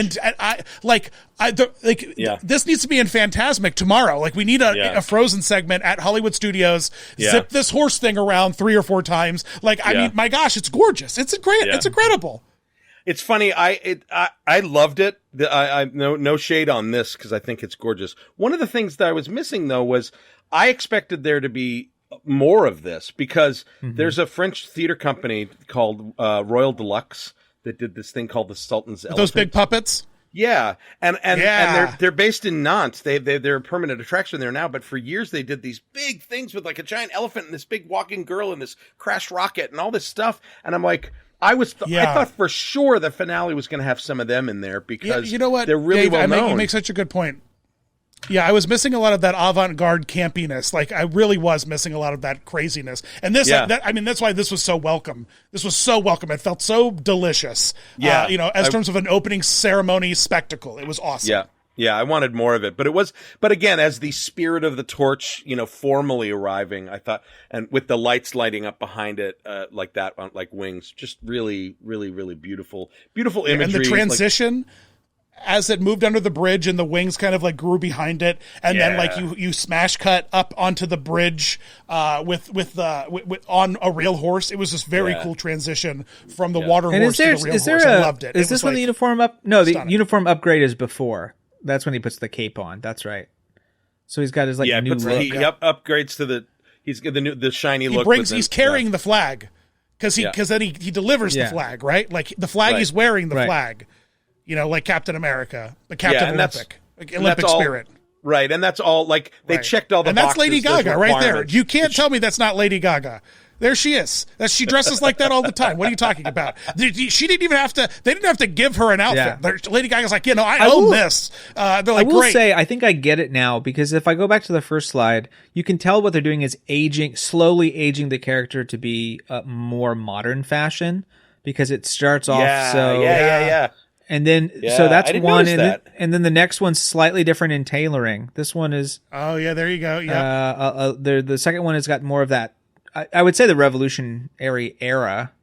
And this needs to be in Fantasmic tomorrow. Like we need a Frozen segment at Hollywood Studios. Zip this horse thing around 3 or 4 times. Like I mean, my gosh, it's gorgeous. It's it's incredible. It's funny. I loved it. I no shade on this because I think it's gorgeous. One of the things that I was missing though was I expected there to be more of this because there's a French theater company called Royal Deluxe that did this thing called the Sultan's Elephant. Those big puppets. Yeah, and they're based in Nantes. They're a permanent attraction there now. But for years they did these big things with like a giant elephant and this big walking girl and this crashed rocket and all this stuff. And I'm like, I thought for sure the finale was going to have some of them in there because you know what, they're really well known. You make such a good point. Yeah, I was missing a lot of that avant-garde campiness. Like, I really was missing a lot of that craziness. And this, that's why this was so welcome. This was so welcome. It felt so delicious. Yeah. As terms of an opening ceremony spectacle. It was awesome. Yeah. Yeah, I wanted more of it. But again, as the spirit of the torch, formally arriving, I thought, and with the lights lighting up behind it, like that, like wings, just really, really, really beautiful imagery. And the transition, as it moved under the bridge and the wings kind of like grew behind it, and then like you smash cut up onto the bridge with on a real horse. It was this very cool transition from the water horse to the real horse. I loved it. Is this when the uniform up? No, the uniform upgrade is before. That's when he puts the cape on. That's right. So he's got his like new look. He upgrades to he's got the shiny look. He's carrying the flag because then he delivers the flag, right? Like the flag he's wearing the flag. Like Captain America, the Captain Olympic spirit. Right, and that's all. Like they checked all the and that's boxes, Lady Gaga right there. You can't tell me that's not Lady Gaga. There she is. She dresses like that all the time. What are you talking about? She didn't even have to. They didn't have to give her an outfit. Yeah. Lady Gaga's like, I own this. They're like, I will great. say, I think I get it now, because if I go back to the first slide, you can tell what they're doing is slowly aging the character to be a more modern fashion, because it starts off yeah. And then, so that's one, and then the next one's slightly different in tailoring. This one is. Oh yeah, there you go. Yeah. The second one has got more of that. I would say the revolutionary era,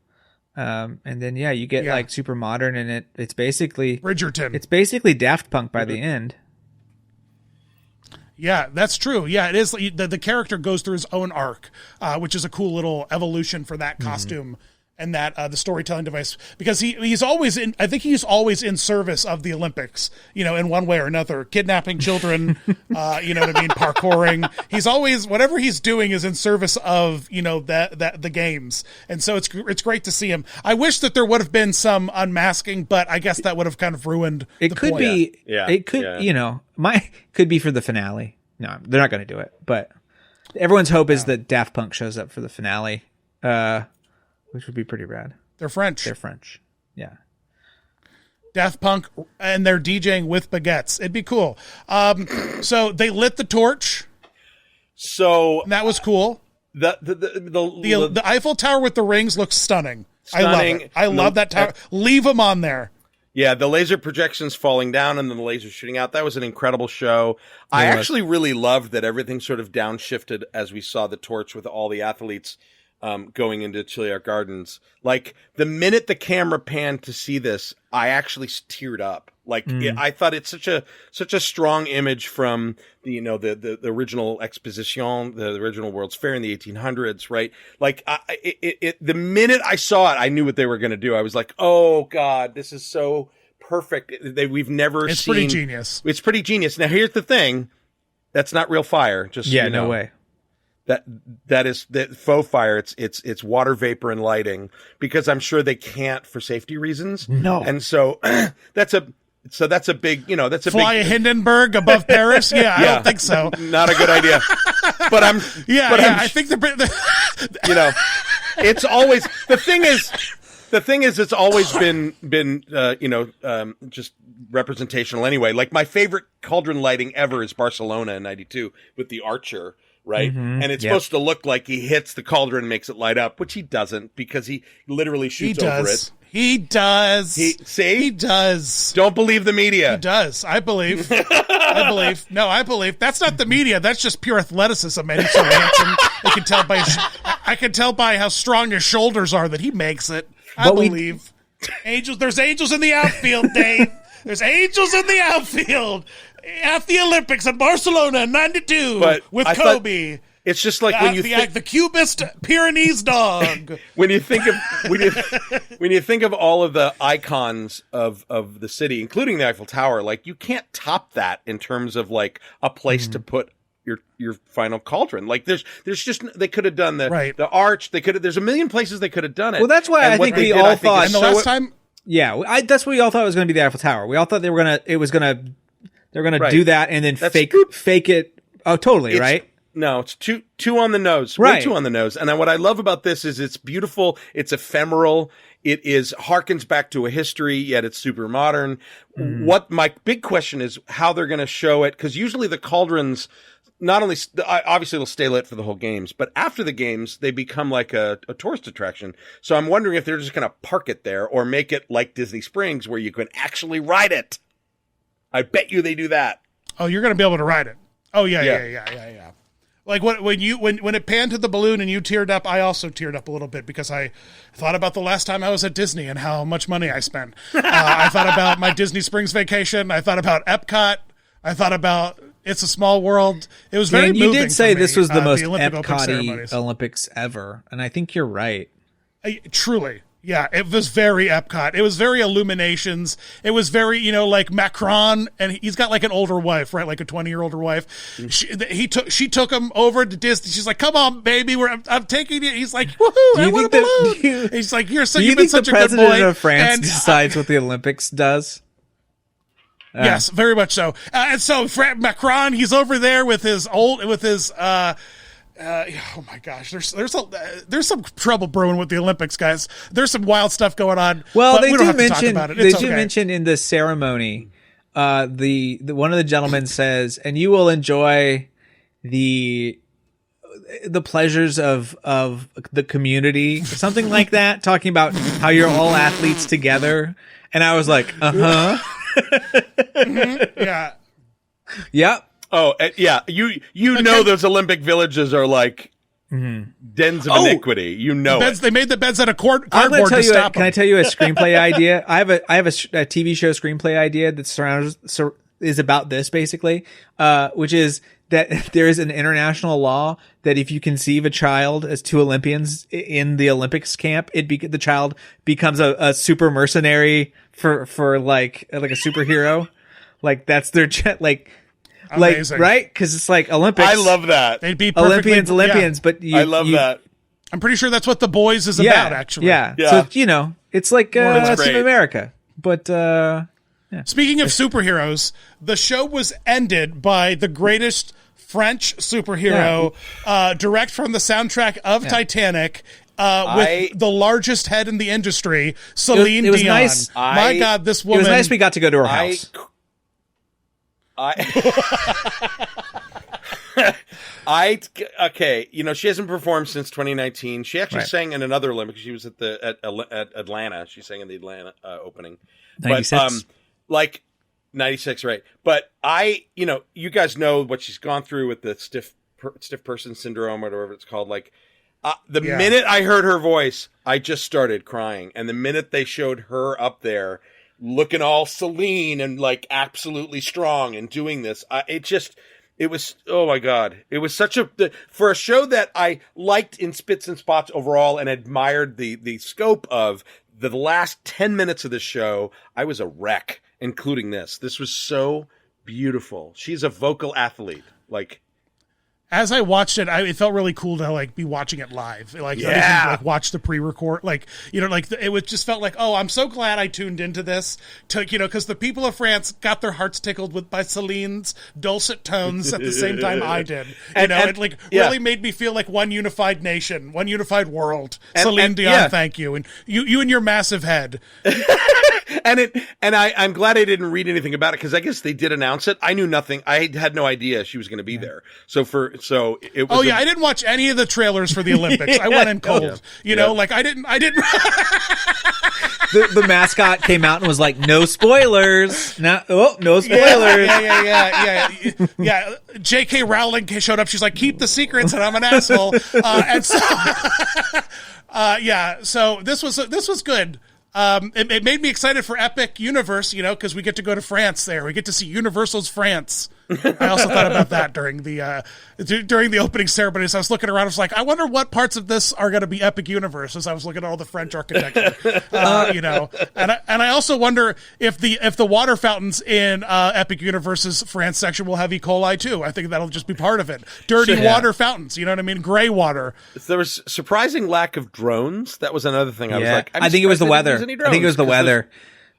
and then you get like super modern, and it's basically Bridgerton. It's basically Daft Punk by the end. Yeah, that's true. Yeah, it is. The character goes through his own arc, which is a cool little evolution for that costume. And that the storytelling device, because he's always in. I think he's always in service of the Olympics. In one way or another, kidnapping children. You know what I mean? Parkouring. He's always, whatever he's doing is in service of that the games. And so it's great to see him. I wish that there would have been some unmasking, but I guess that would have kind of ruined. It could point. be. Yeah. It could. Yeah. Could be for the finale. No, they're not going to do it. But everyone's hope is that Daft Punk shows up for the finale. Which would be pretty rad. They're French. Yeah. Daft Punk, and they're DJing with baguettes. It'd be cool. So they lit the torch. So that was cool. The Eiffel Tower with the rings looks stunning. I love it. I love that tower. Leave them on there. Yeah, the laser projections falling down and then the laser shooting out. That was an incredible show. I actually really loved that everything sort of downshifted as we saw the torch with all the athletes going into Chilliwack Gardens. Like the minute the camera panned to see this, I actually teared up. Like I thought it's such a strong image from the original exposition, the original World's Fair in the 1800s, right? Like the minute I saw it, I knew what they were going to do. I was like, oh God, this is so perfect. We've never seen. It's pretty genius. It's pretty genius. Now here's the thing. That's not real fire. Just so you know. No way. That is faux fire. It's water vapor and lighting, because I'm sure they can't for safety reasons. No. And so that's a big, that's a fly big a Hindenburg above Paris. Yeah, I don't think so. Not a good idea. But I think it's always the thing is it's always been just representational anyway. Like my favorite cauldron lighting ever is Barcelona in '92 with the Archer. Right. Mm-hmm. And it's supposed to look like he hits the cauldron and makes it light up, which he doesn't, because he literally shoots over it. He does. He does. Don't believe the media. He does. I believe. No, I believe. That's not the media. That's just pure athleticism. And he's so handsome. I can tell by how strong his shoulders are that he makes it. I believe. Angels. There's angels in the outfield, Dave. There's angels in the outfield. At the Olympics in Barcelona in '92 with Kobe. It's just like when you the cubist Pyrenees dog. when you think of all of the icons of the city, including the Eiffel Tower, like you can't top that in terms of like a place to put your final cauldron. Like there's just, they could have done the arch. There's a million places they could have done it. Well, that's why I think we all thought. And the last time. Yeah, that's what we all thought it was going to be the Eiffel Tower. We all thought they were going to do that and then fake it. Oh, totally, right? No, it's too on the nose. Right. Way too on the nose. And what I love about this is it's beautiful. It's ephemeral. It harkens back to a history, yet it's super modern. What my big question is how they're going to show it. Cause usually the cauldrons, not only, obviously they'll stay lit for the whole games, but after the games, they become like a tourist attraction. So I'm wondering if they're just going to park it there or make it like Disney Springs where you can actually ride it. I bet you they do that. Oh, you're going to be able to ride it. Oh yeah. Like when it panned to the balloon and you teared up, I also teared up a little bit because I thought about the last time I was at Disney and how much money I spent. I thought about my Disney Springs vacation. I thought about Epcot. I thought about It's a Small World. It was very moving. You did say this was the most Epcot-y Olympics ever, and I think you're right. Truly. Yeah, it was very Epcot. It was very Illuminations. It was very, like Macron, and he's got like an older wife, right? Like a 20-year-older wife. She took him over to Disney. She's like, "Come on, baby, I'm taking you." He's like, "Woohoo! I want a balloon." He's like, "You've been such a good boy." Do you think the president of France decides what the Olympics does? Yes, very much so. And so Macron, he's over there with his oh my gosh, there's some trouble brewing with the Olympics, guys. There's some wild stuff going on. Well, we don't have to talk about it. It's they do mention in the ceremony, the one of the gentlemen says, and you will enjoy the pleasures of the community, something like that, talking about how you're all athletes together. And I was like, Yeah. Yep. Oh, yeah. You know those Olympic villages are like dens of iniquity. You know beds, They made the beds out of cardboard to stop them. Can I tell you a screenplay idea? I have a TV show screenplay idea that is about this basically, which is that there is an international law that if you conceive a child as two Olympians in the Olympics camp, the child becomes a super mercenary for like a superhero. Like that's their Amazing. Right? Because it's like Olympics. I love that. They'd be Olympians, yeah. but I love that. I'm pretty sure that's what The Boys is about, actually. Yeah. Yeah. So, it's like Team America. But, Speaking of superheroes, the show was ended by the greatest French superhero, direct from the soundtrack of Titanic, with the largest head in the industry, Celine Dion. It was Dion. nice. My God, this woman. It was nice we got to go to her house. Okay, she hasn't performed since 2019. She actually sang in another Olympics. She was at Atlanta. She sang in the Atlanta opening. 96. But 96, right? But you guys know what she's gone through with the stiff person syndrome or whatever it's called. Minute I heard her voice, I just started crying, and the minute they showed her up there, looking all Celine and absolutely strong and doing this, it was, oh my God. It was for a show that I liked in spits and spots overall and admired the scope of the last 10 minutes of the show. I was a wreck, including this. This was so beautiful. She's a vocal athlete. As I watched it, it felt really cool to be watching it live. Watch the pre-record. It was just felt like, oh, I'm so glad I tuned into this because the people of France got their hearts tickled by Celine's dulcet tones at the same time I did. It really made me feel like one unified nation, one unified world. Celine Dion, thank you. And you and your massive head. I'm glad I didn't read anything about it because I guess they did announce it. I knew nothing. I had no idea she was going to be there. So it was. I didn't watch any of the trailers for the Olympics. I went in cold. I didn't. The mascot came out and was like, "No spoilers." No spoilers. Yeah. J.K. Rowling showed up. She's like, "Keep the secrets," and I'm an asshole. And so, So this was good. It made me excited for Epic Universe, because we get to go to France there. We get to see Universal's France. I also thought about that during the opening ceremony. So I was looking around. I was like, I wonder what parts of this are going to be Epic Universe. As I was looking at all the French architecture, and I also wonder if the water fountains in Epic Universe's France section will have E. coli too. I think that'll just be part of it. Dirty water fountains. You know what I mean? Gray water. There was surprising lack of drones. That was another thing. I was like, I think it was the weather. I think it was the weather.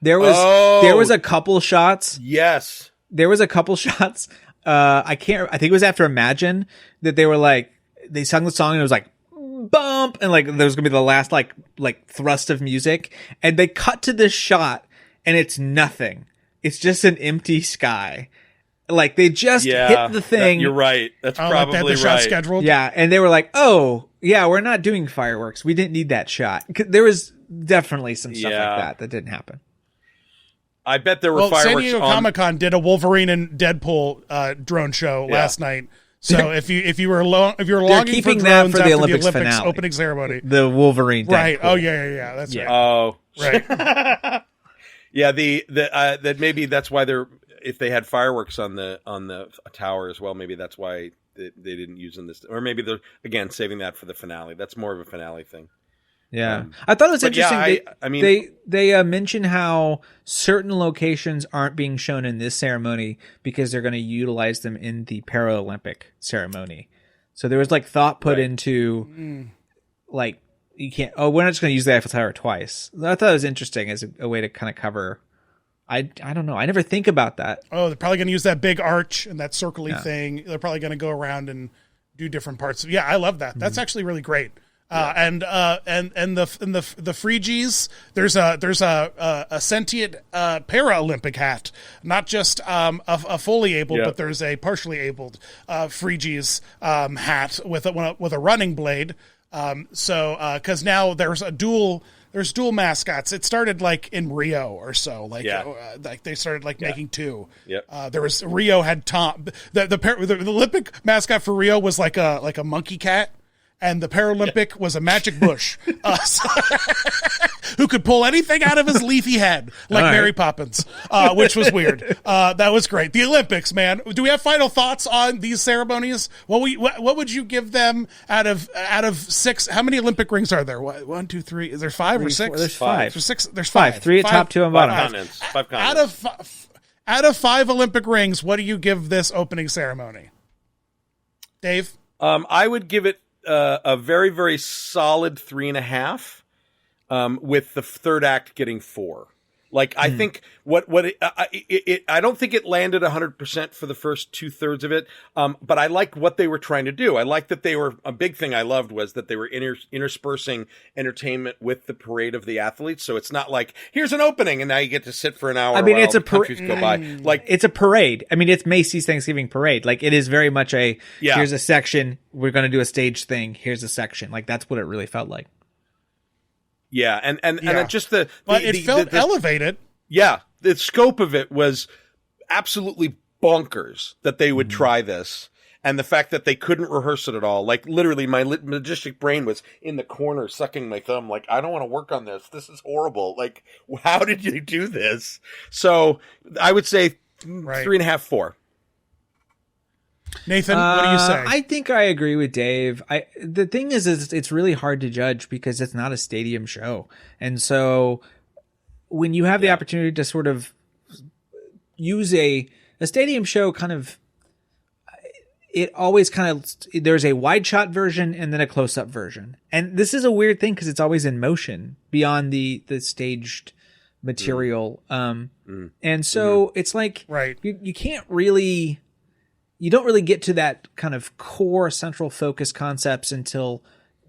There was a couple shots. Yes. There was a couple shots. I think it was after Imagine that they were they sung the song and it was like bump and there was gonna be the last like thrust of music and they cut to this shot and it's nothing. It's just an empty sky. They just hit the thing. You're right. That's probably the right. shot scheduled. Yeah, and they were like, "Oh, yeah, we're not doing fireworks. We didn't need that shot." There was definitely some stuff like that didn't happen. I bet there were fireworks. San Diego Comic-Con did a Wolverine and Deadpool drone show last night. So if you were longing for drones for the after Olympics the Olympics finale. opening ceremony, the Wolverine, right? Deadpool. Oh yeah, that's right. Oh right. Yeah, that maybe that's why if they had fireworks on the tower as well, maybe that's why they didn't use in this, or maybe they're again saving that for the finale. That's more of a finale thing. Yeah, I thought it was interesting. Yeah, they mention how certain locations aren't being shown in this ceremony because they're going to utilize them in the Paralympic ceremony. So there was thought put into you can't. Oh, we're not just going to use the Eiffel Tower twice. I thought it was interesting as a way to kind of cover I don't know. I never think about that. Oh, they're probably going to use that big arch and that circly thing. They're probably going to go around and do different parts. Yeah, I love that. That's actually really great. And the Phrygies, there's a sentient Paralympic hat, not just a fully abled, but there's a partially abled Phrygies hat with a running blade. Because now there's dual mascots. It started like in Rio or so, like they started making two. Yep. There was Rio had Tom. The Olympic mascot for Rio was like a monkey cat. And the Paralympic was a magic bush who could pull anything out of his leafy head, like Mary Poppins, which was weird. That was great. The Olympics, man. Do we have final thoughts on these ceremonies? What would you give them out of 6? How many Olympic rings are there? 1, 2, 3. Is there 5 or 6? There's 5. There's 6. There's 5. 3 at top, 2 on bottom. 5 continents. Out of 5 Olympic rings, what do you give this opening ceremony, Dave? I would give it a very, very solid 3.5, with the third act getting 4. Like, I think I don't think it landed 100% for the first 2/3 of it. But I like what they were trying to do. I like that a big thing I loved was that they were interspersing entertainment with the parade of the athletes. So it's not like, here's an opening and now you get to sit for an hour. I mean, while it's a countries go by. Like, it's a parade. I mean, it's Macy's Thanksgiving parade. Like, it is very much here's a section. We're going to do a stage thing. Here's a section. Like, that's what it really felt like. Yeah, and it just it felt elevated. Yeah, the scope of it was absolutely bonkers that they would try this, and the fact that they couldn't rehearse it at all. Like, literally, my magistic brain was in the corner sucking my thumb. Like, I don't want to work on this. This is horrible. Like, how did you do this? So I would say 3.5, 4. Nathan, what do you say? I think I agree with Dave. The thing is it's really hard to judge because it's not a stadium show. And so when you have the opportunity to sort of use a stadium show, kind of, it always kind of, there's a wide shot version and then a close up version. And this is a weird thing because it's always in motion beyond the staged material. And so it's like, you can't really, you don't really get to that kind of core central focus concepts until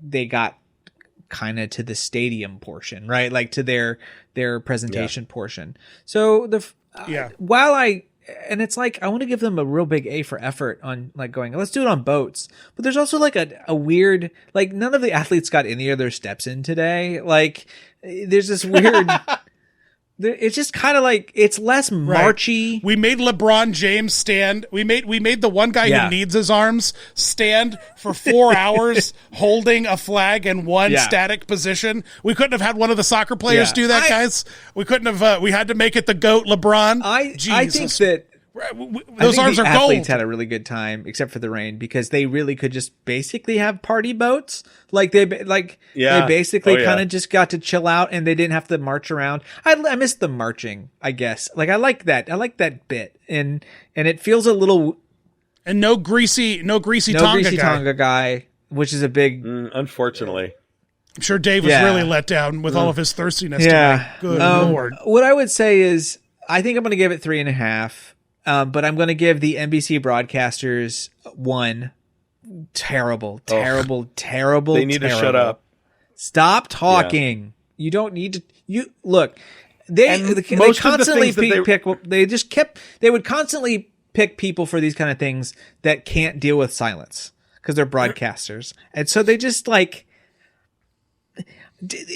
they got kind of to the stadium portion, right? Like to their presentation portion. So and it's like, I want to give them a real big A for effort on like going, let's do it on boats. But there's also like a weird, like none of the athletes got any of their steps in today. Like there's this weird, it's just kind of like, it's less marchy. We made LeBron James stand. We made the one guy who needs his arms stand for 4 hours holding a flag in one static position. We couldn't have had one of the soccer players do that, guys. We couldn't have, we had to make it the GOAT LeBron. I think that those arms are gold. Athletes had a really good time, except for the rain, because they really could just basically have party boats. Like they basically kind of just got to chill out, and they didn't have to march around. I missed the marching, I guess. Like I like that. I like that bit, and it feels a little. And no greasy Tonga guy, which is a big. Unfortunately. I'm sure Dave was really let down with all of his thirstiness today. Good Lord. What I would say is, I think I'm going to give it 3.5. But I'm going to give the NBC broadcasters 1. Terrible. They need to shut up. Stop talking. Yeah. You don't need to. You look. They constantly they would constantly pick people for these kind of things that can't deal with silence because they're broadcasters, and so they just like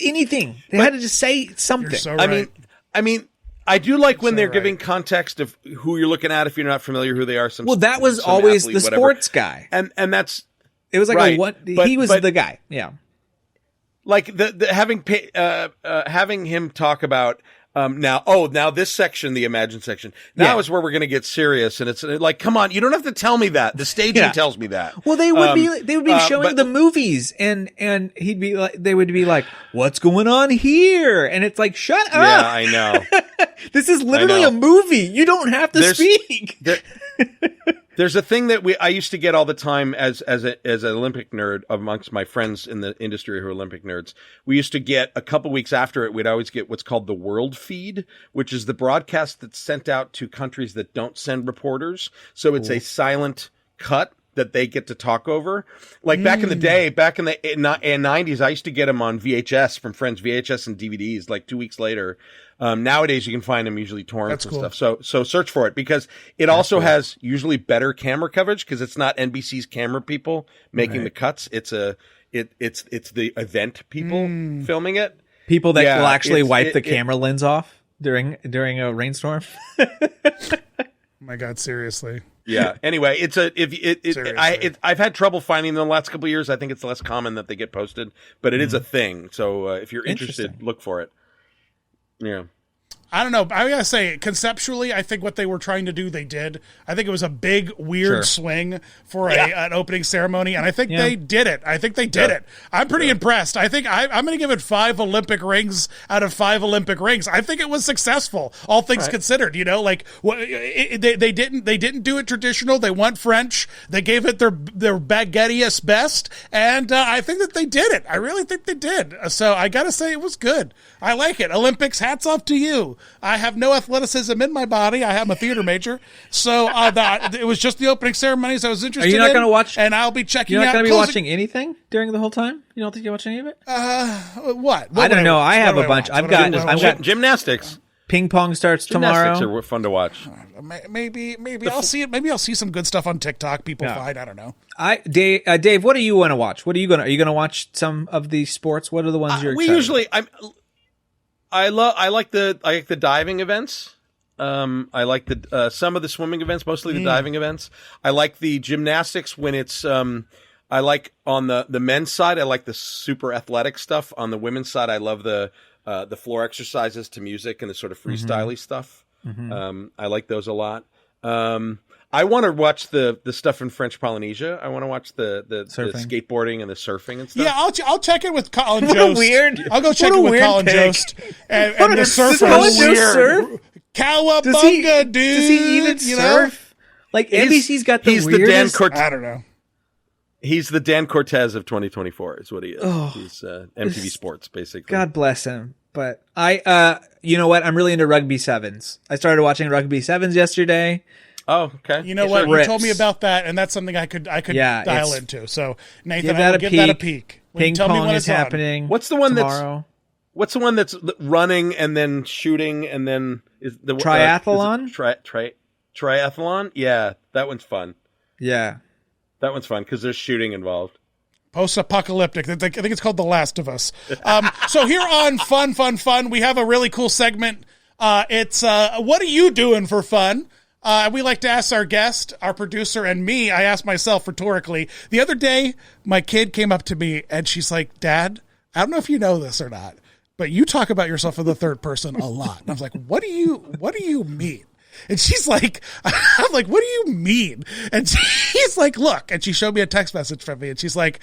anything. They had to just say something. You're so right. I mean. I do like when they're giving context of who you're looking at if you're not familiar who they are. That was always athlete, the sports guy, and that's it was like he was the guy, Like having him talk about now this section, the Imagine section, now is where we're going to get serious, and it's like, come on, you don't have to tell me that. The staging tells me that. Well, they would be showing the movies, and they would be like, what's going on here? And it's like, shut up. Yeah, I know. This is literally a movie. You don't have to speak. There's a thing that I used to get all the time as an Olympic nerd amongst my friends in the industry who are Olympic nerds. We used to get a couple weeks after it. We'd always get what's called the World Feed, which is the broadcast that's sent out to countries that don't send reporters. So it's a silent cut that they get to talk over. Like back in the day, back in the 90s, I used to get them on VHS from friends, VHS and DVDs, like 2 weeks later. Nowadays you can find them usually torrents and stuff. So search for it because it also has usually better camera coverage because it's not NBC's camera people making the cuts. It's the event people filming it. People that will actually wipe the camera lens off during a rainstorm. Oh my God, seriously. Yeah. Anyway, I've had trouble finding them the last couple of years. I think it's less common that they get posted, but it is a thing. So if you're interested, look for it. Yeah. I don't know. I gotta say, conceptually, I think what they were trying to do, they did. I think it was a big, weird swing for an opening ceremony, and I think they did it. I think they did it. I'm pretty impressed. I think I'm going to give it 5 Olympic rings out of 5 Olympic rings. I think it was successful, all things considered. You know, like they didn't do it traditional. They went French. They gave it their baguettiest best, and I think that they did it. I really think they did. So I got to say, it was good. I like it. Olympics, hats off to you. I have no athleticism in my body. I am a theater major. So it was just the opening ceremonies I was interested in. Are you not going to watch? And I'll be checking out. You're not going to be watching anything during the whole time? You don't think you'll watch any of it? What? I don't know. I have a bunch. I've got gymnastics. Ping pong starts tomorrow. Gymnastics are fun to watch. Maybe I'll see it. Maybe I'll see some good stuff on TikTok. People find. I don't know. Dave, what do you want to watch? Are you going to watch some of the sports? What are the ones you're excited about? I like the diving events. I like the some of the swimming events, mostly the diving events. I like the gymnastics when it's I like on the men's side, I like the super athletic stuff. On the women's side, I love the floor exercises to music and the sort of freestyle-y stuff. I like those a lot. I want to watch the stuff in French Polynesia. I want to watch the skateboarding and the surfing and stuff. Yeah, I'll check it with Colin Jost. Weird. I'll go check it with Colin Jost and the surfers. Surf? Cowabunga, dude. Does he even surf? Like NBC's got the weirdest. The Dan Cortez. I don't know. He's the Dan Cortez of 2024 is what he is. He's MTV Sports, basically. God bless him. But you know what? I'm really into rugby sevens. I started watching rugby sevens yesterday. Oh, okay. You know what? You told me about that, and that's something I could dial into. So, Nathan, I will give that a peek. Ping pong is happening. What's the one tomorrow? What's the one that's running and then shooting and then is the triathlon? Triathlon? Yeah, that one's fun. Yeah, that one's fun because there's shooting involved. Post-apocalyptic. I think it's called The Last of Us. So here on Fun, we have a really cool segment. It's what are you doing for fun? We like to ask our guest, our producer, and me. I asked myself rhetorically. The other day, my kid came up to me and she's like, "Dad, I don't know if you know this or not, but you talk about yourself in the third person a lot." And I was like, "What do you mean?" And she's like, I'm like, "What do you mean?" And she's like, "Look," and she showed me a text message from me. And she's like,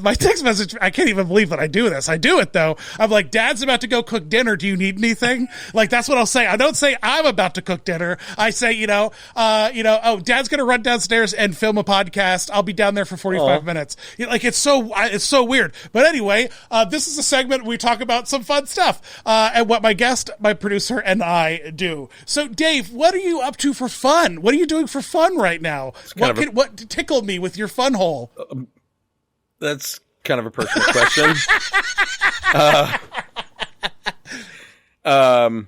my text message, I can't even believe that I do this. I do it though. I'm like, "Dad's about to go cook dinner. Do you need anything?" Like, that's what I'll say. I don't say I'm about to cook dinner. I say, oh, Dad's going to run downstairs and film a podcast. I'll be down there for 45 minutes. Like, it's so weird. But anyway, this is a segment where we talk about some fun stuff, and what my guest, my producer, and I do. So, Dave, what are you up to for fun? What are you doing for fun right now? What tickled me with your fun hole? That's kind of a personal question.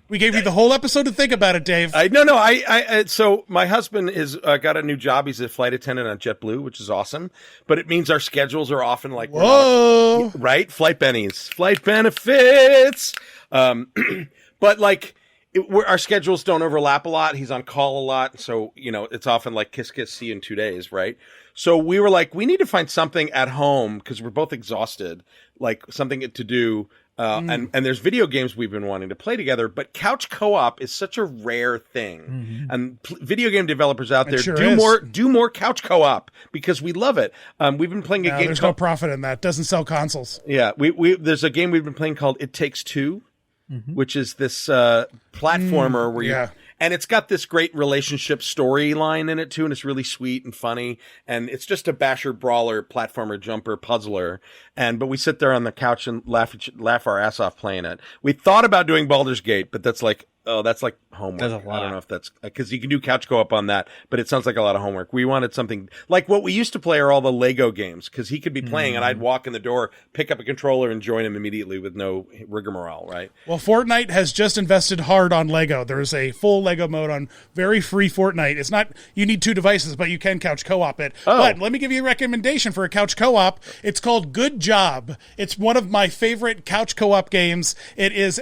We gave you the whole episode to think about it, Dave. So my husband is got a new job. He's a flight attendant on JetBlue, which is awesome. But it means our schedules are often like, whoa, right? Flight benefits. But like, our schedules don't overlap a lot. He's on call a lot. So, it's often like kiss, see you in 2 days. Right. So we were like, we need to find something at home because we're both exhausted, like something to do. And there's video games we've been wanting to play together, but couch co-op is such a rare thing. And video game developers out there do more couch co-op because we love it. We've been playing a game. There's no profit in that. Doesn't sell consoles. Yeah. There's a game we've been playing called It Takes Two. Which is this platformer where And it's got this great relationship storyline in it too, and it's really sweet and funny. And it's just a basher, brawler, platformer, jumper, puzzler. But we sit there on the couch and laugh our ass off playing it. We thought about doing Baldur's Gate, but that's like homework. That's a lot. I don't know if that's because you can do couch co-op on that, but it sounds like a lot of homework. We wanted something like what we used to play are all the Lego games, because he could be playing and I'd walk in the door, pick up a controller, and join him immediately with no rigmarole, right? Well, Fortnite has just invested hard on Lego. There's a full Lego mode on very free Fortnite. It's not, you need 2 devices, but you can couch co-op it. Oh. But let me give you a recommendation for a couch co-op. It's called Good Job. It's one of my favorite couch co-op games. It is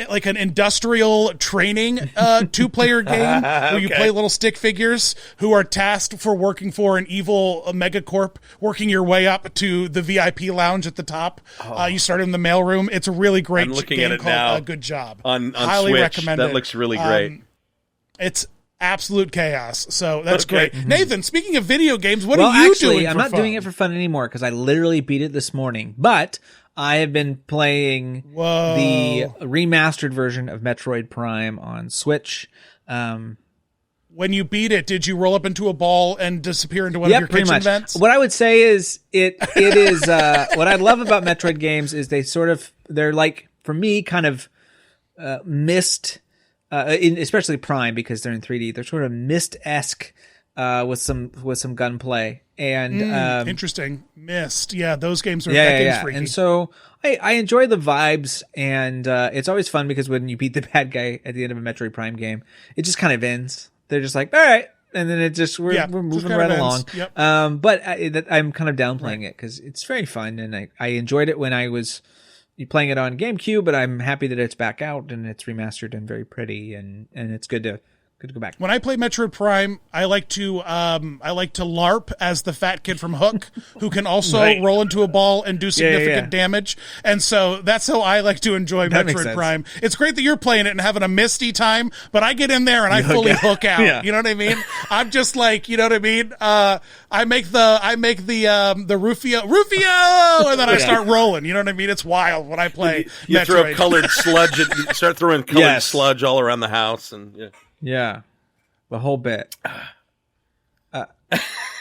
like an industrial training 2-player game where you play little stick figures who are tasked for working for an evil megacorp, working your way up to the VIP lounge at the top. You start in the mailroom. It's a really great game called Good Job. On Highly Switch. recommend That it. looks really great. It's absolute chaos. So that's great. Nathan, speaking of video games, what are you doing for I'm not fun? doing it for fun anymore because I literally beat it this morning. But I have been playing the remastered version of Metroid Prime on Switch. When you beat it, did you roll up into a ball and disappear into one of your pretty kitchen much. vents? What I would say is it is what I love about Metroid games is they're like, for me, kind of missed, especially Prime because they're in 3D. They're sort of Myst-esque with some gunplay. And interesting. Myst. Yeah, those games are that game's freaky. And so I enjoy the vibes, and it's always fun because when you beat the bad guy at the end of a Metroid Prime game, it just kind of ends. They're just like, all right, and then it just we're moving right along. Yep. But I'm kind of downplaying it because it's very fun, and I enjoyed it when I was playing it on GameCube. But I'm happy that it's back out and it's remastered and very pretty, and it's good to go back. When I play Metroid Prime, I like to LARP as the fat kid from Hook, who can also roll into a ball and do significant damage. And so that's how I like to enjoy Metroid Prime. It's great that you're playing it and having a misty time, but I get in there and I fully hook out. Yeah. You know what I mean? I'm just like, you know what I mean? I make the Rufio, and then I start rolling. You know what I mean? It's wild when I play you Metroid. throw colored sludge, you start throwing colored sludge all around the house, and Yeah, the whole bit.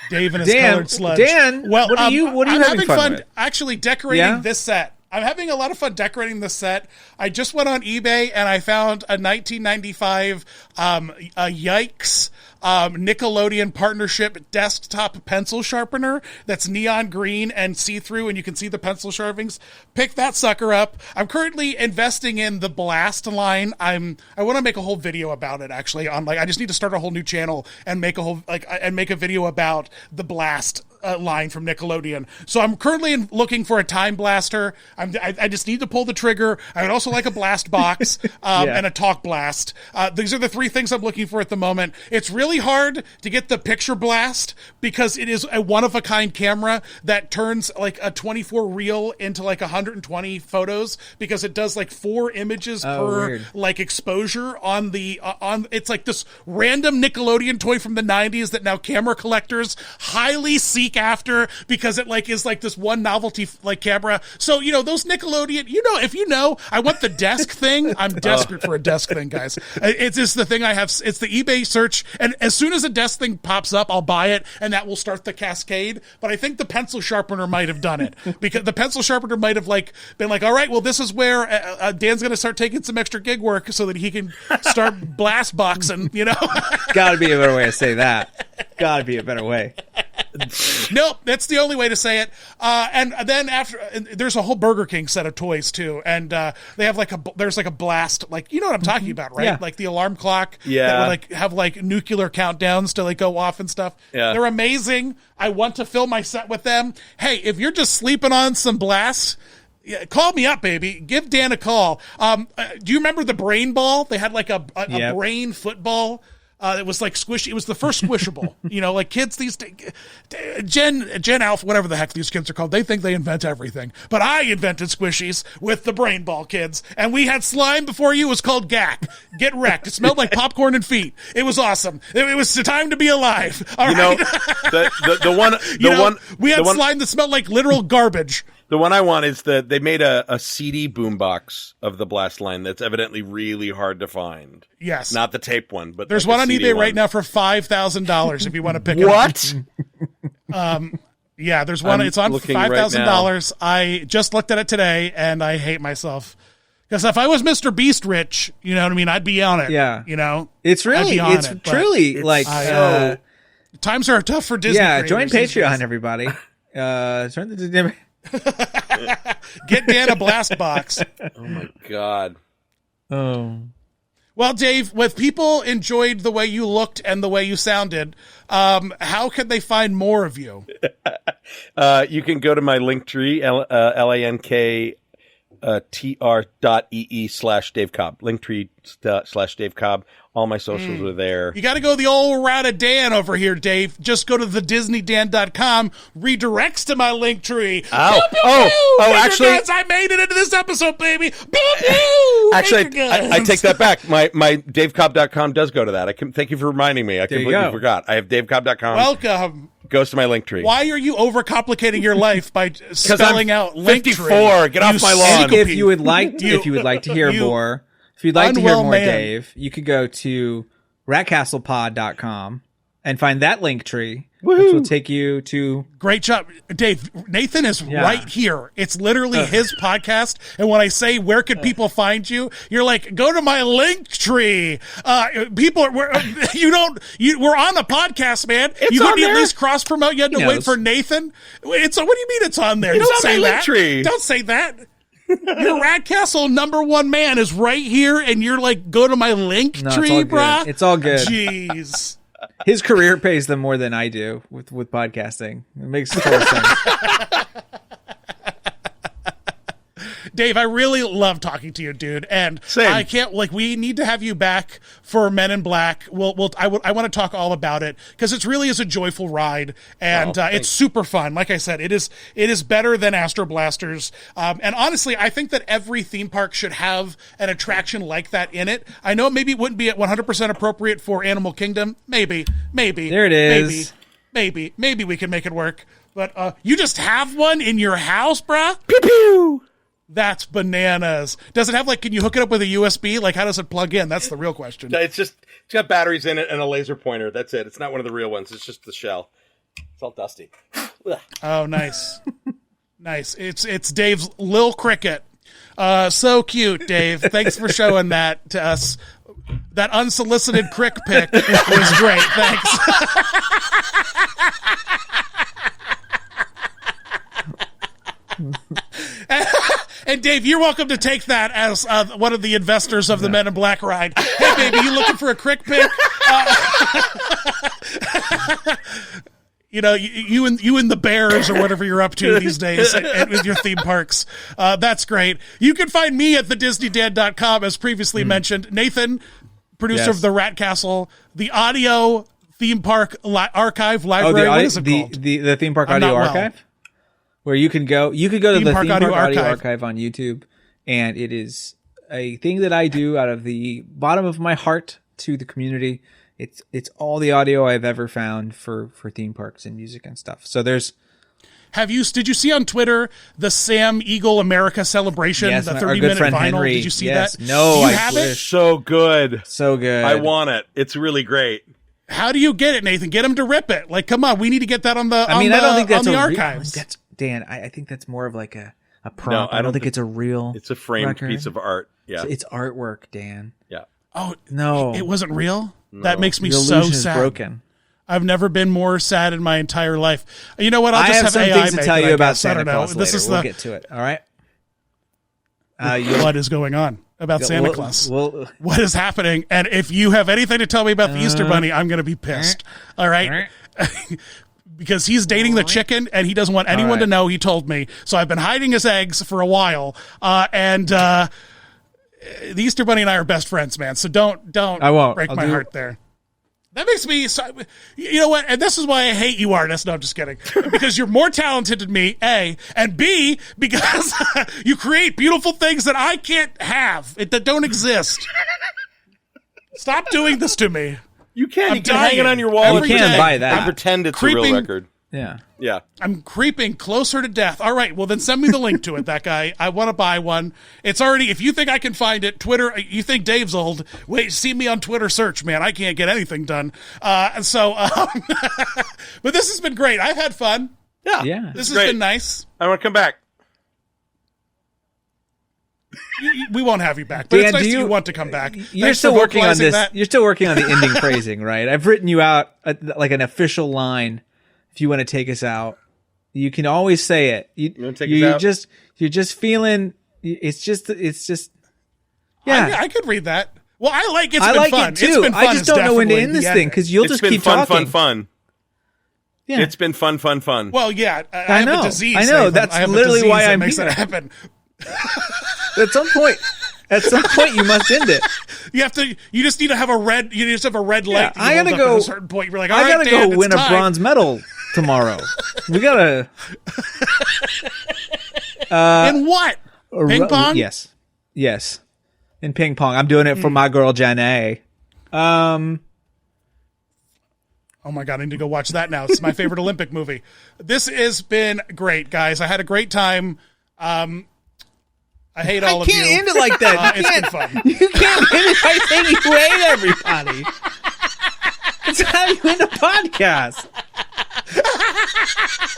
Dave and his colored sludge. Dan, well, what are you having fun with? Actually decorating this set. I'm having a lot of fun decorating this set. I just went on eBay and I found a 1995 Yikes Nickelodeon partnership desktop pencil sharpener that's neon green and see-through, and you can see the pencil sharpenings. Pick that sucker up. I'm currently investing in the Blast line. I want to make a whole video about it, actually. I just need to start a whole new channel and make a video about the Blast line from Nickelodeon. So I'm currently looking for a time blaster. I just need to pull the trigger. I would also like a blast box and a talk blast. These are the 3 things I'm looking for at the moment. It's really hard to get the picture blast because it is a one-of-a-kind camera that turns like a 24 reel into like 120 photos because it does like 4 images per like exposure on the it's like this random Nickelodeon toy from the 90s that now camera collectors highly seek after because it like is like this one novelty like camera. So those Nickelodeon, if I want the desk thing. I'm desperate for a desk thing, guys. It's just the thing I have. It's the eBay search, and as soon as a desk thing pops up, I'll buy it, and that will start the cascade. But I think the pencil sharpener might have done it because the pencil sharpener might have been like, all right, well, this is where Dan's going to start taking some extra gig work so that he can start blast boxing. Gotta be a better way to say that. Gotta be a better way. Nope, that's the only way to say it. And then there's a whole Burger King set of toys too, and they have there's a blast, you know what I'm talking about, right? Yeah. Like the alarm clock that would have nuclear countdowns to go off and stuff. Yeah. They're amazing. I want to fill my set with them. Hey, if you're just sleeping on some blast, call me up, baby. Give Dan a call. Do you remember the brain ball? They had a brain football. It was like squishy. It was the first squishable. Kids these days, Gen Alpha, whatever the heck these kids are called, they think they invent everything. But I invented squishies with the brain ball, kids. And we had slime before you. It was called Gak. Get wrecked. It smelled like popcorn and feet. It was awesome. It was the time to be alive. All right. We had slime that smelled like literal garbage. The one I want is they made a CD boombox of the Blast line that's evidently really hard to find. Yes. Not the tape one, but there's like one on CD eBay one. right now for $5,000 if you want to pick it up. What? Yeah, there's one. It's on looking $5,000. I just looked at it today, and I hate myself. Because if I was Mr. Beast rich, you know what I mean, I'd be on it. Yeah. You know? It's really, it's truly like... times are tough for Disney. Yeah, join Patreon, everybody. Get Dan a blast box. Oh, my God. Oh. Well, Dave, if people enjoyed the way you looked and the way you sounded, how can they find more of you? You can go to my Linktree, linktr.ee/Dave Cobb. Linktree/Dave Cobb. All my socials are there. You got to go the old route of Dan over here, Dave. Just go to thedisneydan.com, redirects to my Linktree. Actually, I made it into this episode, baby. Actually, I take that back. My DaveCobb.com does go to that. Thank you for reminding me. I completely forgot. I have DaveCobb.com. Welcome. Goes to my Linktree. Why are you overcomplicating your life by spelling out Linktree? 54. Get off my lawn. If you would like to hear more, if you'd like to hear more, Dave, you could go to ratcastlepod.com and find that Linktree, which will take you to... Great job. Dave, Nathan is right here. It's literally his podcast. And when I say, where could people find you? You're like, go to my Linktree. We're on the podcast, man. You couldn't at least cross promote. You had to wait for Nathan. What do you mean it's on there? Don't say that. Linktree. Don't say that. Your Radcastle #1 man is right here, and you're like, go to my Linktree, brah. It's all good. Jeez. His career pays them more than I do with podcasting. It makes total sense. Dave, I really love talking to you, dude. And Same. I can't, we need to have you back for Men in Black. I want to talk all about it because it really is a joyful ride, and it's super fun. Like I said, it is better than Astro Blasters. And honestly, I think that every theme park should have an attraction like that in it. I know maybe it wouldn't be at 100% appropriate for Animal Kingdom. Maybe. There it is. Maybe we can make it work. But you just have one in your house, bruh? Pew pew. That's bananas. Does it have can you hook it up with a USB? How does it plug in? That's the real question. It's got batteries in it and a laser pointer. That's it. It's not one of the real ones. It's just the shell. It's all dusty. Oh, nice. Nice. It's Dave's Lil Cricket. So cute, Dave. Thanks for showing that to us. That unsolicited crick pic was great. Thanks. And Dave, you're welcome to take that as one of the investors of the Men in Black ride. Hey, baby, you looking for a crick pick? You and the Bears or whatever you're up to these days and with your theme parks. That's great. You can find me at thedisneydan.com, as previously mentioned. Nathan, producer of the Rat Castle, the audio theme park archive library. What is it called? The theme park audio archive? Where you can go to the Theme Park Audio Archive on YouTube, and it is a thing that I do out of the bottom of my heart to the community. It's all the audio I've ever found for theme parks and music and stuff. So there's... Did you see on Twitter the Sam Eagle America celebration, yes, the 30-minute vinyl? Henry. Did you see yes. that? No, do you I have wish. It? So good. So good. I want it. It's really great. How do you get it, Nathan? Get him to rip it. Come on, we need to get that on the I don't think that's on the archives. Dan, I think that's more of a prompt. No, I don't think it's a real... It's a framed record. piece of art. Yeah. It's artwork, Dan. Yeah. Oh, no. It wasn't real? No. That makes me the so illusion sad. Is broken. I've never been more sad in my entire life. You know what? I'll just have some AI things to tell you about Santa Claus later. We'll get to it. All right? What is going on about Santa Claus? What is happening? And if you have anything to tell me about the Easter Bunny, I'm going to be pissed. All right? Because he's dating the chicken and he doesn't want anyone to know. He told me. So I've been hiding his eggs for a while. The Easter Bunny and I are best friends, man. So don't break my heart there. That makes me, you know what? And this is why I hate you artists. No, I'm just kidding. Because you're more talented than me, A. And B, because you create beautiful things that I can't have, that don't exist. Stop doing this to me. You can hang it on your wall. You can buy that. And pretend it's a real record. Yeah. Yeah. I'm creeping closer to death. All right, well then send me the link to it, that guy. I want to buy one. It's already, if you think I can find it, Twitter, you think Dave's old, wait, see me on Twitter search, man. I can't get anything done. But this has been great. I've had fun. Yeah. This has been nice. I want to come back. We won't have you back, but Dan, it's nice that you want to come back. You're still working on this. You're still working on the ending phrasing, right? I've written you out like an official line. If you want to take us out, you can always say it. You're just feeling. It's just. Yeah, I could read that. Well, I like it's I been like fun. it too. It's been fun. I just don't know when to end this thing because you'll just keep talking. Fun. Yeah. It's been fun. Well, yeah, I have a disease. I know. That's literally why I'm makes here. It happen. At some point, you must end it. You just need to have a red. You just have a red light. I gotta go. At a certain point, you're like, I gotta go win a bronze medal tomorrow. We gotta. In what? Ping pong? Yes. In ping pong, I'm doing it for my girl Janae. Oh my God, I need to go watch that now. It's my favorite Olympic movie. This has been great, guys. I had a great time. I hate all of you. I can't end it like that. It's been fun. You can't end it by saying you hate everybody. It's how you end a podcast.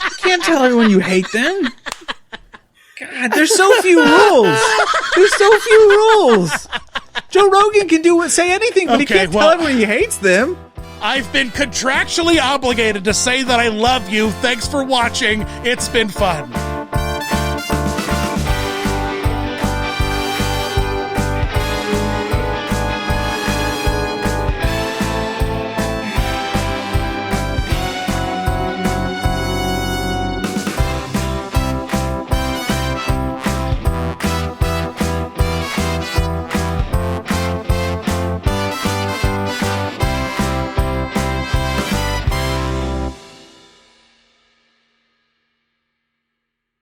You can't tell everyone you hate them. God, there's so few rules. Joe Rogan can say anything, but he can't tell everyone he hates them. I've been contractually obligated to say that I love you. Thanks for watching. It's been fun.